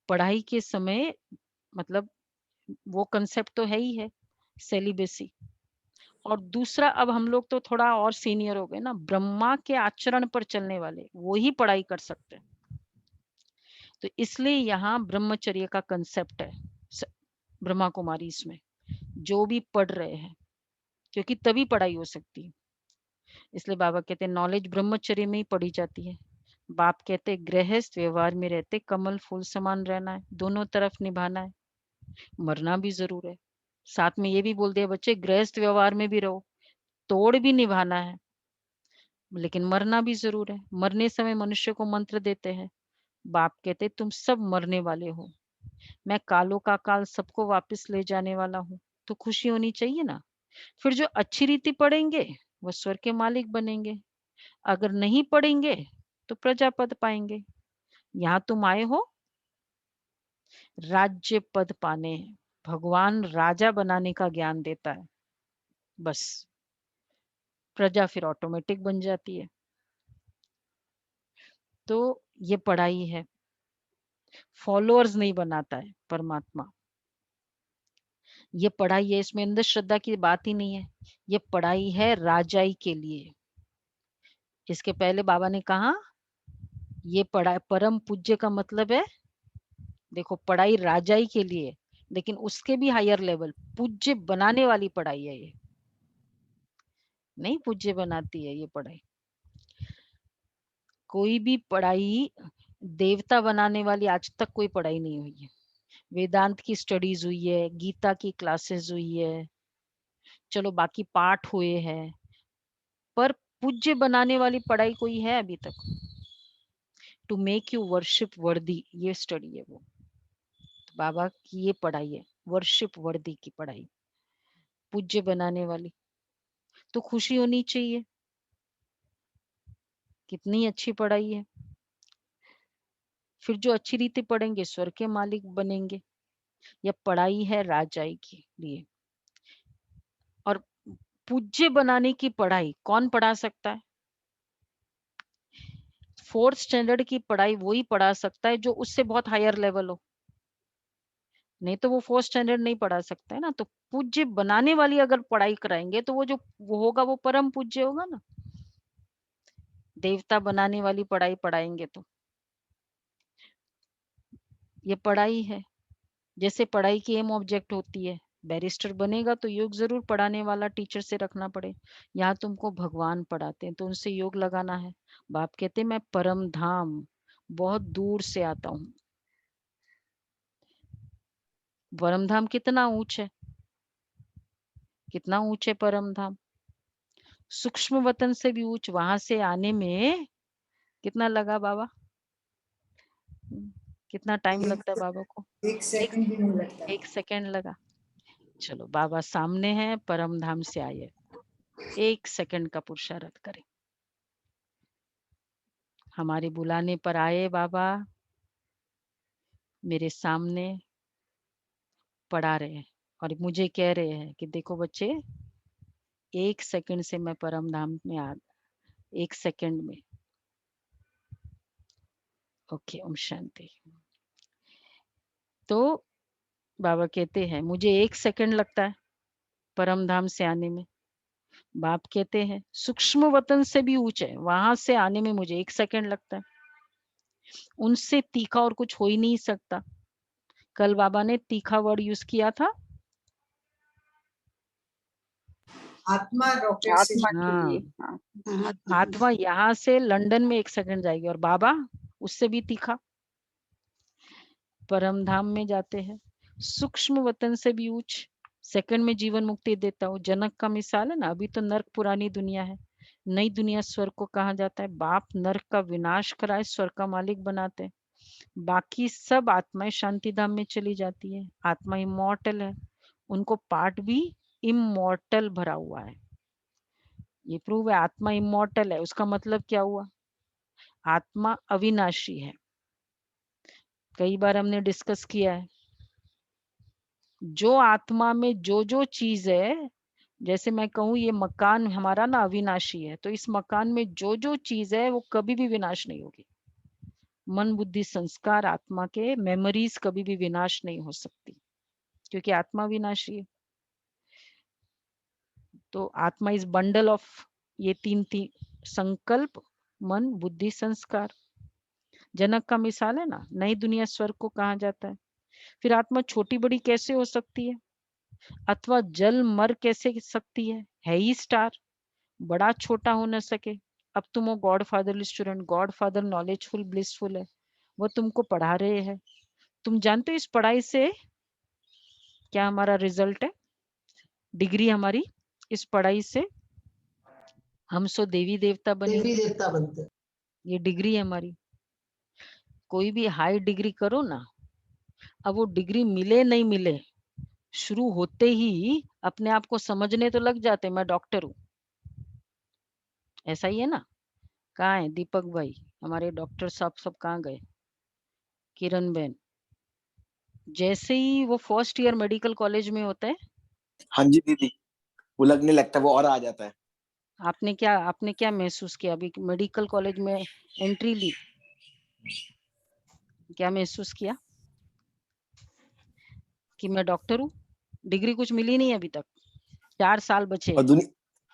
पढ़ाई के समय मतलब वो कंसेप्ट तो है ही है, सेलिबेसी। और दूसरा, अब हम लोग तो थोड़ा और सीनियर हो गए ना, ब्रह्मा के आचरण पर चलने वाले वो ही पढ़ाई कर सकते हैं। तो इसलिए यहाँ ब्रह्मचर्य का कंसेप्ट है ब्रह्मा कुमारी इसमें, जो भी पढ़ रहे हैं, क्योंकि तभी पढ़ाई हो सकती है। इसलिए बाबा कहते हैं नॉलेज ब्रह्मचर्य में ही पढ़ी जाती है। बाप कहते गृहस्थ व्यवहार में रहते कमल फूल समान रहना है, दोनों तरफ निभाना है, मरना भी जरूर है। साथ में ये भी बोल दिया बच्चे गृहस्थ व्यवहार में भी रहो, तोड़ भी निभाना है, लेकिन मरना भी जरूर है। मरने समय मनुष्य को मंत्र देते हैं। बाप कहते तुम सब मरने वाले हो, मैं कालों का काल सबको वापस ले जाने वाला हूँ। तो खुशी होनी चाहिए ना। फिर जो अच्छी रीति पढ़ेंगे वो स्वर्ग के मालिक बनेंगे, अगर नहीं पढ़ेंगे तो प्रजा पद पाएंगे। यहाँ तुम आए हो राज्य पद पाने, भगवान राजा बनाने का ज्ञान देता है, बस प्रजा फिर ऑटोमेटिक बन जाती है। तो ये पढ़ाई है, फॉलोअर्स नहीं बनाता है परमात्मा। ये पढ़ाई है, इसमें अंधश्रद्धा की बात ही नहीं है। ये पढ़ाई है राजाई के लिए। इसके पहले बाबा ने कहा ये पढ़ाई परम पूज्य का मतलब है, देखो पढ़ाई राजाई के लिए, लेकिन उसके भी हायर लेवल पूज्य बनाने वाली पढ़ाई है। ये नहीं पूज्य बनाती है ये पढ़ाई। कोई भी पढ़ाई देवता बनाने वाली आज तक कोई पढ़ाई नहीं हुई है। वेदांत की स्टडीज हुई है, गीता की क्लासेस हुई है, चलो बाकी पाठ हुए हैं, पर पूज्य बनाने वाली पढ़ाई कोई है अभी तक? टू मेक यू वर्शिप वर्दी, ये स्टडी है वो। तो बाबा की ये पढ़ाई है वर्शिप वर्दी की पढ़ाई, पूज्य बनाने वाली। तो खुशी होनी चाहिए, कितनी अच्छी पढ़ाई है। फिर जो अच्छी रीति पढ़ेंगे स्वर्ग के मालिक बनेंगे। यह पढ़ाई है राजाई के लिए। और पूज्य बनाने की पढ़ाई कौन पढ़ा सकता है? 4th स्टैंडर्ड की पढ़ाई वही पढ़ा सकता है जो उससे बहुत हायर लेवल हो, नहीं तो वो 4th स्टैंडर्ड नहीं पढ़ा सकता है ना। तो पूज्य बनाने वाली अगर पढ़ाई कराएंगे तो वो जो वो होगा वो परम पूज्य होगा ना। देवता बनाने वाली पढ़ाई पढ़ाएंगे तो ये पढ़ाई है। जैसे पढ़ाई की एम ऑब्जेक्ट होती है, बैरिस्टर बनेगा तो योग जरूर पढ़ाने वाला टीचर से रखना पड़े। यहाँ तुमको भगवान पढ़ाते हैं तो उनसे योग लगाना है। बाप कहते मैं परम धाम बहुत दूर से आता हूँ। परम धाम कितना ऊंच है, कितना ऊंच है परम धाम। सूक्ष्म वतन से भी ऊंच, वहां से आने में कितना लगा बाबा? कितना टाइम लगता है बाबा को? 1 सेकंड भी नहीं लगता। 1 सेकंड लगा। चलो बाबा सामने है, परम धाम से आए, 1 सेकंड का पुरुषार्थ करें। हमारे बुलाने पर आए बाबा, मेरे सामने पढ़ा रहे हैं और मुझे कह रहे हैं कि देखो बच्चे 1 सेकंड से मैं परम धाम में आ, 1 सेकंड में। ओके, ओम शांति। तो बाबा कहते हैं मुझे 1 सेकंड लगता है परम धाम से आने में। बाप कहते हैं सूक्ष्म वतन से भी ऊंचे है, वहां से आने में मुझे 1 सेकंड लगता है। उनसे तीखा और कुछ हो ही नहीं सकता। कल बाबा ने तीखा वर्ड यूज किया था, आत्मा रॉकेट से आत्मा के हाँ, लिए। हाँ। आत्मा यहाँ से लंदन में 1 सेकंड जाएगी और बाबा उससे भी तीखा परम धाम में जाते हैं, सूक्ष्म वतन से भी उच्च, सेकंड में जीवन मुक्ति देता हूँ। जनक का मिसाल है ना, अभी तो नर्क पुरानी दुनिया है, नई दुनिया स्वर्ग को कहा जाता है। बाप नर्क का विनाश कराए स्वर्ग का मालिक बनाते हैं। बाकी सब आत्माएं शांति धाम में चली जाती है। आत्मा इमॉर्टल है, उनको पार्ट भी इमॉर्टल भरा हुआ है। ये प्रूव है आत्मा इमॉर्टल है। उसका मतलब क्या हुआ? आत्मा अविनाशी है। कई बार हमने डिस्कस किया है, जो आत्मा में जो चीज है, जैसे मैं कहूँ ये मकान हमारा ना अविनाशी है, तो इस मकान में जो चीज है वो कभी भी विनाश नहीं होगी। मन बुद्धि संस्कार आत्मा के मेमोरीज कभी भी विनाश नहीं हो सकती, क्योंकि आत्मा विनाशी है। तो आत्मा इज बंडल ऑफ ये तीन संकल्प, मन बुद्धि संस्कार। जनक का मिसाल है ना, नई दुनिया स्वर्ग को कहा जाता है। फिर आत्मा छोटी बड़ी कैसे हो सकती है, अथवा जल मर कैसे सकती है ही स्टार, बड़ा छोटा हो न सके। अब तुम हो God father student, God father knowledgeful blissful है, वो तुमको पढ़ा रहे हैं। तुम जानते हो इस पढ़ाई से क्या हमारा रिजल्ट है, डिग्री हमारी इस पढ़ाई से हम सो देवी देवता बने, देवी देवता बनते हैं। ये डिग्री है हमारी। कोई भी हाई डिग्री करो ना, अब वो डिग्री मिले नहीं मिले, शुरू होते ही अपने आप को समझने तो लग जाते मैं डॉक्टर हूँ। ऐसा ही है ना। कहाँ है दीपक भाई, हमारे डॉक्टर साहब सब कहाँ गए? किरण बहन, जैसे ही वो फर्स्ट ईयर मेडिकल कॉलेज में होता है, हाँ जी दीदी, वो लगने लगता है, वो और आ जाता है। आपने क्या महसूस किया अभी मेडिकल कॉलेज में एंट्री ली, क्या महसूस किया कि मैं डॉक्टर हूँ? डिग्री कुछ मिली नहीं अभी तक, 4 साल बचे।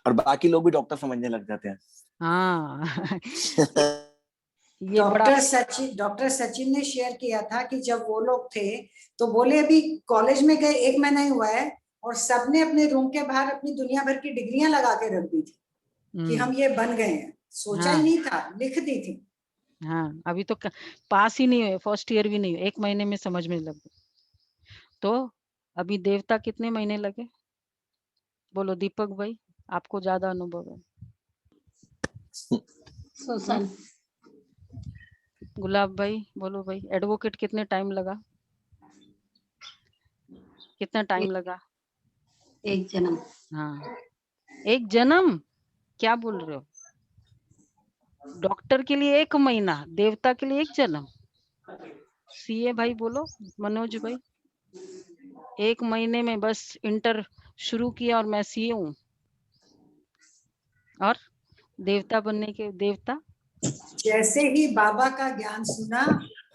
और बाकी लोग भी डॉक्टर समझने लग जाते हैं। हाँ ये बड़ा डॉक्टर सचिन ने शेयर किया था कि जब वो लोग थे तो बोले अभी कॉलेज में गए 1 महीना ही हुआ है और सबने अपने रूम के बाहर अपनी दुनिया भर की डिग्रियां लगा के रख दी थी कि हम ये बन गए हैं। सोचा ही नहीं था, लिख दी थी। हाँ, अभी तो पास ही नहीं हुए, फर्स्ट ईयर भी नहीं हुए, 1 महीने में समझ में लग गए। तो अभी देवता कितने महीने लगे? बोलो दीपक भाई, आपको ज्यादा अनुभव है। 100 साल। गुलाब भाई बोलो भाई, एडवोकेट कितने टाइम लगा, कितना टाइम लगा? 1 जन्म। हाँ 1 जन्म, क्या बोल रहे हो? डॉक्टर के लिए 1 महीना, देवता के लिए 1 जन्म। सीए भाई बोलो, मनोज भाई, 1 महीने में बस इंटर शुरू किया और मैं सीए हूँ। और देवता बनने के देवता, जैसे ही बाबा का ज्ञान सुना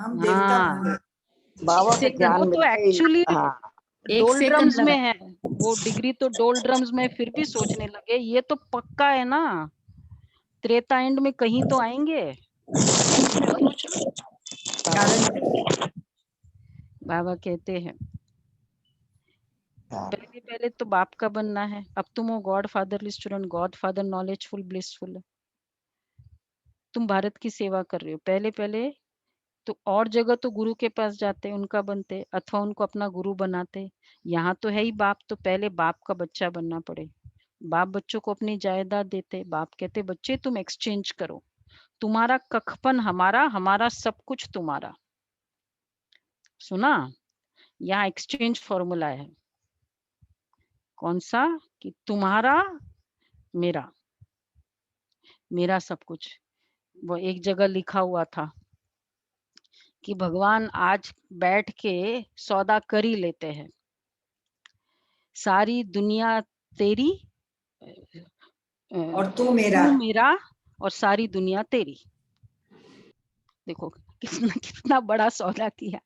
हम देवता बन गए। बाबा का ज्ञान वो तो मिलते ही, एक्चुअली हाँ, डोल ड्रम्स में है, वो डिग्री तो डोल ड्रम्स में, फिर भी सोचने लगे ये तो पक्का है ना, त्रेता एंड में कहीं तो आएंगे। बाबा कहते हैं पहले तो बाप का बनना है। अब तुम हो God father student, God father knowledgeful blissful है। तुम भारत की सेवा कर रहे हो, पहले तो और जगह तो गुरु के पास जाते, उनका बनते, अथवा उनको अपना गुरु बनाते। यहाँ तो है ही बाप, तो पहले बाप का बच्चा बनना पड़े। बाप बच्चों को अपनी जायदाद देते, बाप कहते बच्चे तुम एक्सचेंज करो, तुम्हारा कखपन हमारा, हमारा सब कुछ तुम्हारा। सुना, यहाँ एक्सचेंज फॉर्मूला है। कौन सा? कि तुम्हारा मेरा, मेरा सब कुछ। वो एक जगह लिखा हुआ था कि भगवान आज बैठ के सौदा कर ही लेते हैं, सारी दुनिया तेरी और तू मेरा और सारी दुनिया तेरी। देखो कितना बड़ा सौदा किया।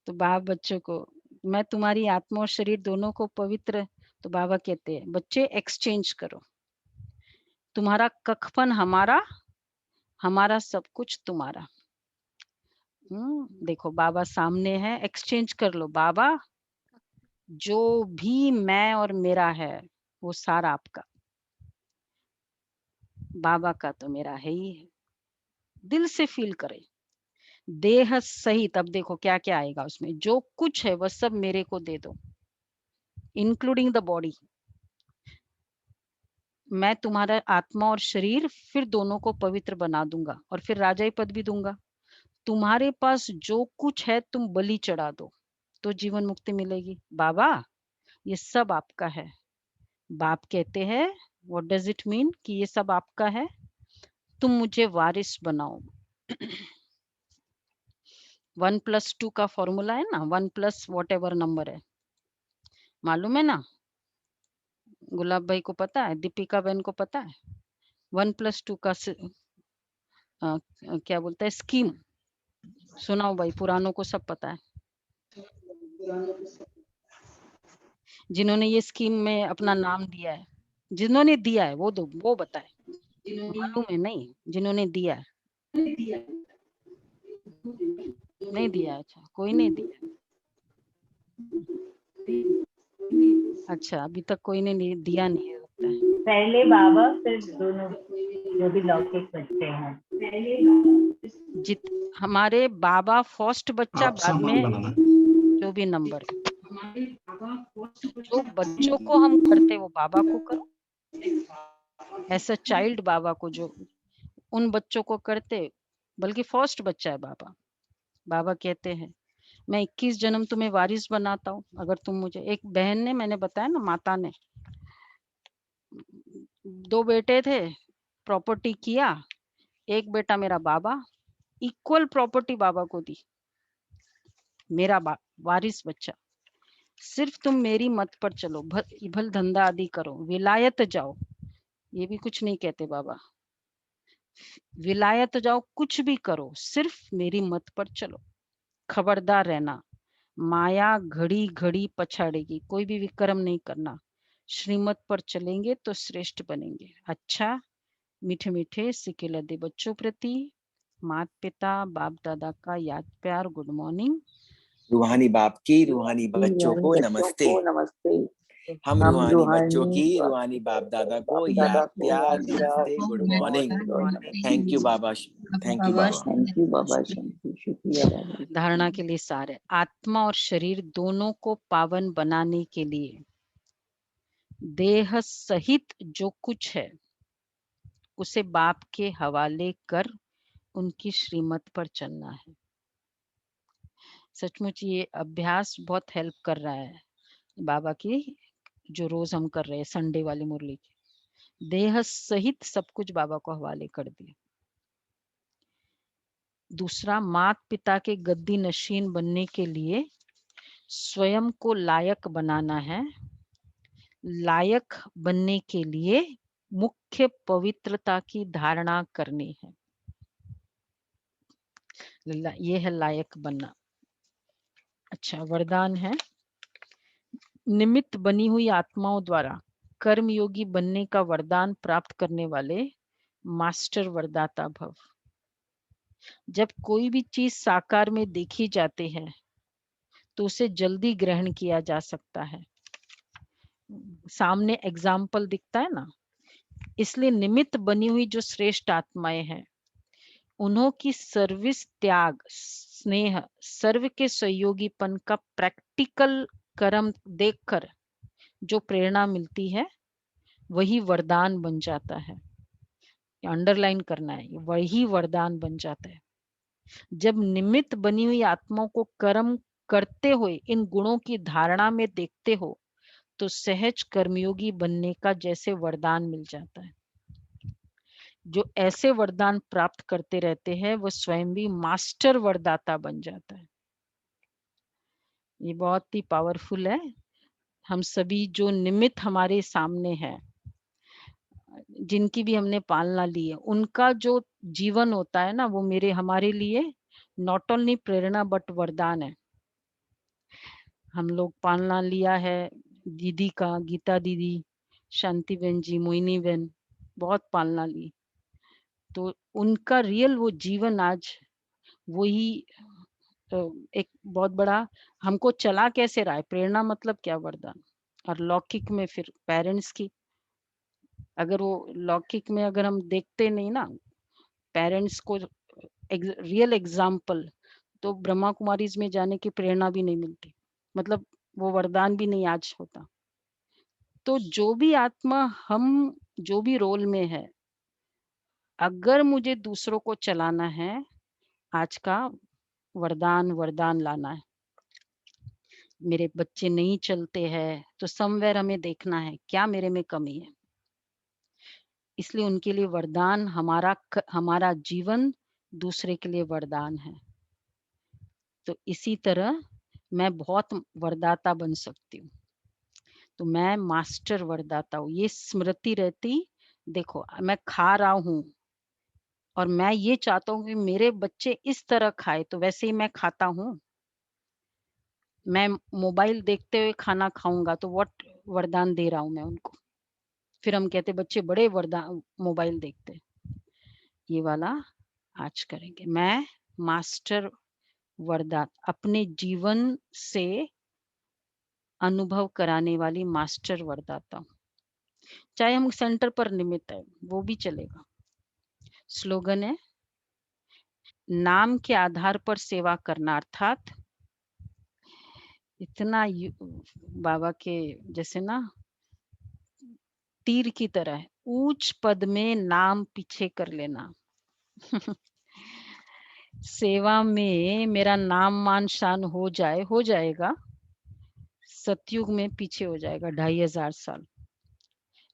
तो बाप बच्चों को, मैं तुम्हारी आत्मा और शरीर दोनों को पवित्र, तो बाबा कहते हैं बच्चे एक्सचेंज करो, तुम्हारा कखपन हमारा, हमारा सब कुछ तुम्हारा। देखो बाबा सामने है, एक्सचेंज कर लो। बाबा जो भी मैं और मेरा है वो सारा आपका, बाबा का तो मेरा है ही है। दिल से फील करें, देह सहित। अब देखो क्या क्या आएगा उसमें, जो कुछ है वह सब मेरे को दे दो, इंक्लूडिंग द बॉडी। मैं तुम्हारा आत्मा और शरीर फिर दोनों को पवित्र बना दूंगा और फिर राजाई पद भी दूंगा। तुम्हारे पास जो कुछ है तुम बलि चढ़ा दो तो जीवन मुक्ति मिलेगी। बाबा ये सब आपका है। बाप कहते हैं व्हाट डज इट मीन कि ये सब आपका है, तुम मुझे वारिस बनाओ। 1+2 का फॉर्मूला है ना, 1+ वॉट एवर नंबर है, मालूम है ना? गुलाब भाई को पता है, दीपिका बहन को पता है? 1+2 का क्या बोलता है स्कीम, सुनाओ भाई, पुरानों को सब पता है। जिन्होंने ये स्कीम में अपना नाम दिया है, जिन्होंने दिया है वो बताए, मालूम है? नहीं, जिन्होंने दिया है। नहीं दिया? अच्छा, कोई नहीं दिया। अच्छा, अभी तक कोई ने दिया नहीं है लगता है। पहले बाबा फिर दोनों जो भी लौकिक बच्चे हैं। हमारे बाबा फर्स्ट बच्चा, बाद में जो भी नंबर, जो बच्चों को हम करते वो बाबा को करो। ऐसा चाइल्ड बाबा को, जो उन बच्चों को करते, बल्कि फर्स्ट बच्चा है बाबा। बाबा कहते हैं मैं 21 जन्म तुम्हें वारिस बनाता हूँ अगर तुम मुझे। एक बहन ने, मैंने बताया ना, माता ने 2 बेटे थे, प्रॉपर्टी किया, एक बेटा मेरा बाबा, इक्वल प्रॉपर्टी बाबा को दी, मेरा वारिस बच्चा। सिर्फ तुम मेरी मत पर चलो, भल धंधा आदि करो, विलायत जाओ, ये भी कुछ नहीं कहते बाबा, विलायत जाओ, कुछ भी करो, सिर्फ मेरी मत पर चलो। खबरदार रहना, माया घड़ी घड़ी पछाड़ेगी, कोई भी विक्रम नहीं करना, श्रीमत पर चलेंगे तो श्रेष्ठ बनेंगे। अच्छा, मीठे मीठे सिके लदे बच्चों प्रति माता पिता बाप दादा का याद प्यार गुड मॉर्निंग। रूहानी बाप की रूहानी बच्चों को नमस्ते। हम रूहानी बच्चों की रूहानी बाप दादा को याद प्यार नमस्ते, गुड मॉर्निंग। थैंक यू बाबा, थैंक यू बाबा, थैंक यू बाबा, शुक्रिया बाबा। धारणा के लिए सारे, आत्मा और शरीर दोनों को पावन बनाने के लिए देह सहित जो कुछ है उसे बाप के हवाले कर उनकी श्रीमत पर चलना है। सचमुच ये अभ्यास बहुत हेल्प कर रहा है बाबा की, जो रोज हम कर रहे हैं संडे वाली मुरली की। देह सहित सब कुछ बाबा को हवाले कर दिया। दूसरा, माता पिता के गद्दी नशीन बनने के लिए स्वयं को लायक बनाना है। लायक बनने के लिए मुख्य पवित्रता की धारणा करनी है। ये है लायक बनना। अच्छा, वरदान है, निमित्त बनी हुई आत्माओं द्वारा कर्मयोगी बनने का वरदान प्राप्त करने वाले मास्टर वरदाता भव। जब कोई भी चीज साकार में देखी जाती है तो उसे जल्दी ग्रहण किया जा सकता है, सामने एग्जाम्पल दिखता है ना। इसलिए निमित्त बनी हुई जो श्रेष्ठ आत्माएं हैं, उन्हों की सर्विस, त्याग, स्नेह, सर्व के सहयोगीपन का प्रैक्टिकल कर्म देखकर जो प्रेरणा मिलती है वही वरदान बन जाता है। अंडरलाइन करना है, वही वरदान बन जाता है। जब निमित्त बनी हुई आत्माओं को कर्म करते हुए इन गुणों की धारणा में देखते हो तो सहज कर्मयोगी बनने का जैसे वरदान मिल जाता है। जो ऐसे वरदान प्राप्त करते रहते हैं वो स्वयं भी मास्टर वरदाता बन जाता है। ये बहुत ही पावरफुल है। हम सभी जो निमित्त हमारे सामने है, जिनकी भी हमने पालना ली है, उनका जो जीवन होता है ना, वो हमारे लिए नॉट ओनली प्रेरणा बट वरदान है। हम लोग पालना लिया है दीदी का, गीता दीदी, शांति बहन जी, मोहिनी बहन, बहुत पालना ली, तो उनका रियल वो जीवन आज वही एक बहुत बड़ा हमको चला कैसे रहा है। प्रेरणा मतलब क्या, वरदान। और लौकिक में फिर पेरेंट्स की, अगर वो लौकिक में अगर हम देखते नहीं ना पेरेंट्स को रियल एग्जाम्पल, तो ब्रह्मा कुमारीज में जाने की प्रेरणा भी नहीं मिलती, मतलब वो वरदान भी नहीं आज होता। तो जो भी आत्मा, हम जो भी रोल में है, अगर मुझे दूसरों को चलाना है, आज का वरदान लाना है। मेरे बच्चे नहीं चलते हैं तो समवेयर हमें देखना है क्या मेरे में कमी है, इसलिए उनके लिए वरदान, हमारा जीवन दूसरे के लिए वरदान है। तो इसी तरह मैं बहुत वरदाता बन सकती हूँ। तो मैं मास्टर वरदाता हूँ। ये स्मृति रहती, देखो मैं खा रहा हूँ और मैं ये चाहता हूँ कि मेरे बच्चे इस तरह खाए, तो वैसे ही मैं खाता हूँ। मैं मोबाइल देखते हुए खाना खाऊंगा तो व्हाट वरदान दे रहा हूँ मैं उनको। फिर हम कहते बच्चे बड़े वरदान मोबाइल देखते। ये वाला आज करेंगे। मैं मास्टर वरदान, अपने जीवन से अनुभव कराने वाली मास्टर वरदाता हूँ। चाहे हम सेंटर पर निमित्त है वो भी चलेगा। स्लोगन है नाम के आधार पर सेवा करना, अर्थात इतना बाबा के जैसे ना तीर की तरह है, ऊंच पद में नाम पीछे कर लेना। सेवा में मेरा नाम मान शान हो जाएगा, सतयुग में पीछे हो जाएगा 2500 साल।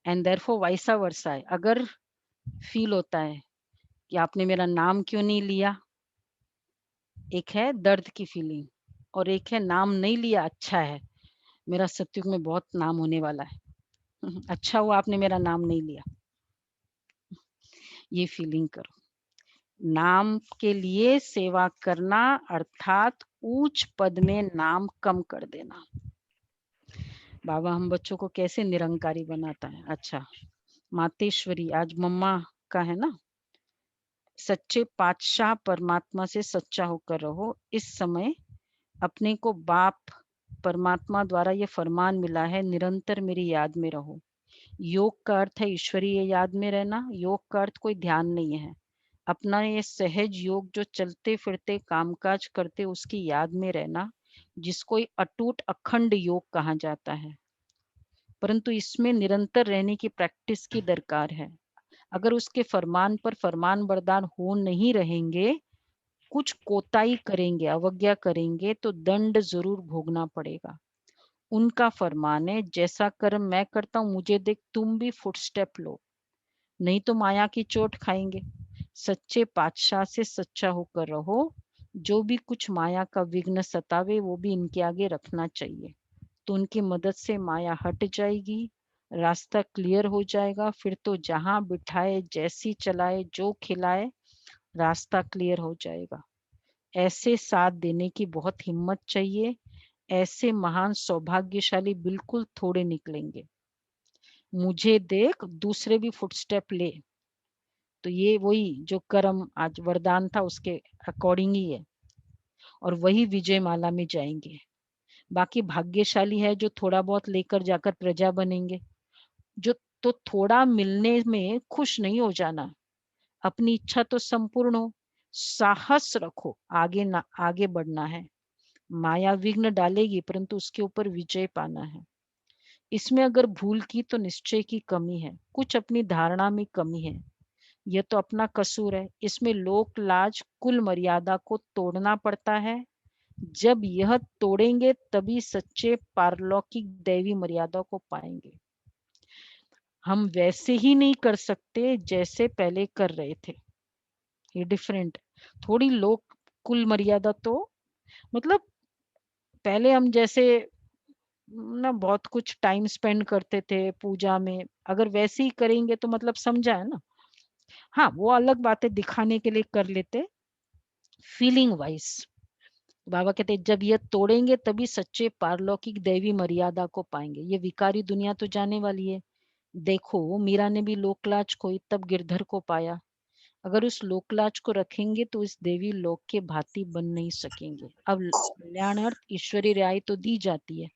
एंड देयरफॉर वाइसा वर्सा है। अगर फील होता है कि आपने मेरा नाम क्यों नहीं लिया, एक है दर्द की फीलिंग और एक है नाम नहीं लिया, अच्छा है मेरा सतयुग में बहुत नाम होने वाला है, अच्छा हुआ आपने मेरा नाम नहीं लिया, ये फीलिंग करो। नाम के लिए सेवा करना अर्थात ऊंच पद में नाम कम कर देना। बाबा हम बच्चों को कैसे निरंकारी बनाता है। अच्छा मातेश्वरी आज मम्मा का है ना, सच्चे पातशाह परमात्मा से सच्चा होकर रहो। इस समय अपने को बाप परमात्मा द्वारा ये फरमान मिला है, निरंतर मेरी याद में रहो। योग का अर्थ है ईश्वरीय याद में रहना। योग का अर्थ कोई ध्यान नहीं है, अपना ये सहज योग जो चलते फिरते कामकाज करते उसकी याद में रहना, जिसको अटूट अखंड योग कहा जाता है। परंतु इसमें निरंतर रहने की प्रैक्टिस की दरकार है। अगर उसके फरमान पर फरमान बरदान हो नहीं रहेंगे, कुछ कोताही करेंगे, अवज्ञा करेंगे तो दंड जरूर भोगना पड़ेगा। उनका फरमान है जैसा कर्म मैं करता हूँ मुझे देख तुम भी फुटस्टेप लो, नहीं तो माया की चोट खाएंगे। सच्चे पातशाह से सच्चा होकर रहो। जो भी कुछ माया का विघ्न सतावे वो भी इनके आगे रखना चाहिए, तो उनकी मदद से माया हट जाएगी, रास्ता क्लियर हो जाएगा। फिर तो जहां बिठाए, जैसी चलाए, जो खिलाए, रास्ता क्लियर हो जाएगा। ऐसे साथ देने की बहुत हिम्मत चाहिए। ऐसे महान सौभाग्यशाली बिल्कुल थोड़े निकलेंगे। मुझे देख दूसरे भी फुटस्टेप ले, तो ये वही जो कर्म आज वरदान था उसके अकॉर्डिंग ही है, और वही विजय माला में जाएंगे। बाकी भाग्यशाली है जो थोड़ा बहुत लेकर जाकर प्रजा बनेंगे। जो तो थोड़ा मिलने में खुश नहीं हो जाना, अपनी इच्छा तो संपूर्ण हो, साहस रखो, आगे बढ़ना है। माया विघ्न डालेगी परंतु उसके ऊपर विजय पाना है। इसमें अगर भूल की तो निश्चय की कमी है, कुछ अपनी धारणा में कमी है, यह तो अपना कसूर है। इसमें लोक लाज कुल मर्यादा को तोड़ना पड़ता है। जब यह तोड़ेंगे तभी सच्चे पारलौकिक दैवी मर्यादा को पाएंगे। हम वैसे ही नहीं कर सकते जैसे पहले कर रहे थे, ये डिफरेंट। थोड़ी लोक कुल मर्यादा तो मतलब पहले हम जैसे ना बहुत कुछ टाइम स्पेंड करते थे पूजा में, अगर वैसे ही करेंगे तो मतलब समझा है ना। हाँ वो अलग बात है, दिखाने के लिए कर लेते, फीलिंग वाइज। बाबा कहते जब ये तोड़ेंगे तभी सच्चे पारलौकिक दैवी मर्यादा को पाएंगे। ये विकारी दुनिया तो जाने वाली है। देखो मीरा ने भी लोकलाज खोई तब गिरधर को पाया। अगर उस लोकलाज को रखेंगे तो इस देवी लोक के भांति बन नहीं सकेंगे। अब कल्याणार्थ ईश्वरीय रियायत तो दी जाती है,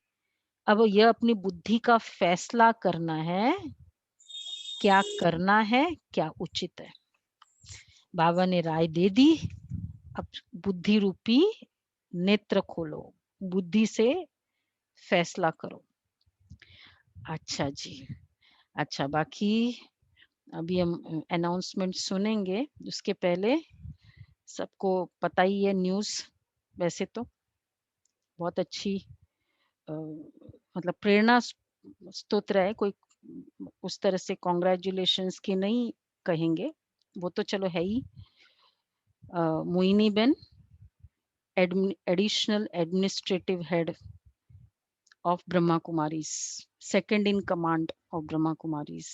अब यह अपनी बुद्धि का फैसला करना है, क्या करना है, क्या उचित है। बाबा ने राय दे दी, अब बुद्धि रूपी नेत्र खोलो, बुद्धि से फैसला करो। अच्छा जी, अच्छा, बाकी अभी हम अनाउंसमेंट सुनेंगे, उसके पहले सबको पता ही है न्यूज़, वैसे तो बहुत अच्छी मतलब प्रेरणा स्तोत्र है, कोई उस तरह से कॉन्ग्रेचुलेशंस की नहीं कहेंगे, वो तो चलो है ही। Mohini ben additional administrative head of Brahma Kumaris, second in command of Brahma Kumaris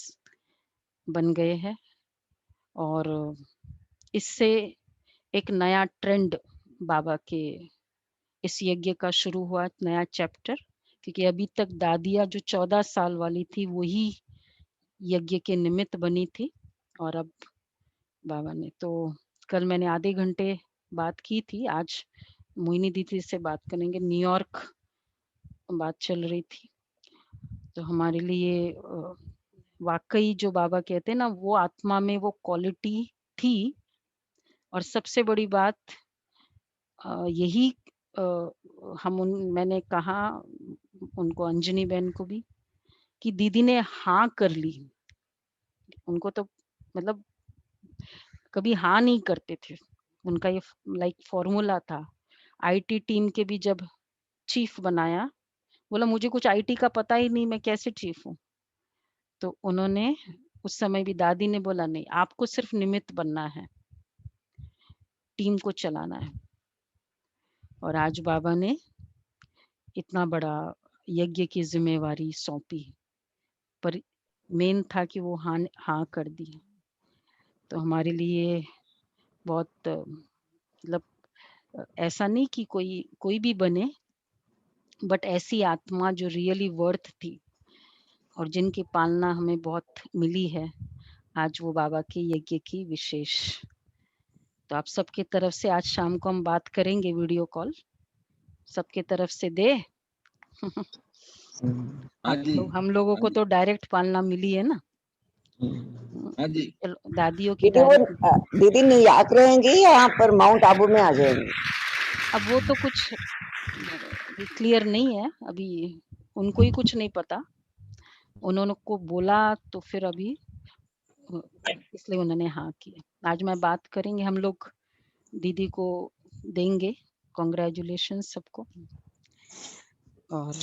बन गए हैं, और इससे एक नया ट्रेंड बाबा के इस यज्ञ का शुरू हुआ, नया चैप्टर, क्योंकि अभी तक दादिया जो 14 साल वाली थी वही यज्ञ के निमित्त बनी थी, और अब बाबा ने तो कल मैंने आधे घंटे बात की थी, आज मोहिनी दीदी से बात करेंगे, न्यूयॉर्क बात चल रही थी। तो हमारे लिए वाकई जो बाबा कहते हैं ना, वो आत्मा में वो क्वालिटी थी, और सबसे बड़ी बात यही मैंने कहा उनको, अंजनी बहन को भी, कि दीदी ने हाँ कर ली। उनको तो मतलब कभी हाँ नहीं करते थे, उनका ये लाइक फॉर्मूला था। आईटी टीम के भी जब चीफ बनाया, बोला मुझे कुछ आईटी का पता ही नहीं, मैं कैसे चीफ हूँ। तो उन्होंने उस समय भी दादी ने बोला नहीं, आपको सिर्फ निमित्त बनना है, टीम को चलाना है। और आज बाबा ने इतना बड़ा यज्ञ की जिम्मेवारी सौंपी, पर मेन था कि वो हाँ कर दी। तो हमारे लिए बहुत मतलब ऐसा नहीं कि कोई भी बने, बट ऐसी आत्मा जो रियली वर्थ थी और जिनकी पालना हमें बहुत मिली है, आज वो बाबा के यज्ञ की विशेष। तो आप सबके तरफ से आज शाम को हम बात करेंगे, वीडियो कॉल सबके तरफ से दे। हम लोगों को तो डायरेक्ट पालना मिली है ना। दादियों की दीदी न्यूयॉर्क रहेंगी या यहाँ पर माउंट आबू में आ जाएंगी? अब वो तो कुछ क्लियर नहीं है, अभी उनको ही कुछ नहीं पता, उन्होंने को बोला तो फिर अभी इसलिए उन्होंने हाँ किया। आज मैं बात करेंगे, हम लोग दीदी को देंगे कॉन्ग्रेचुलेशन सबको, और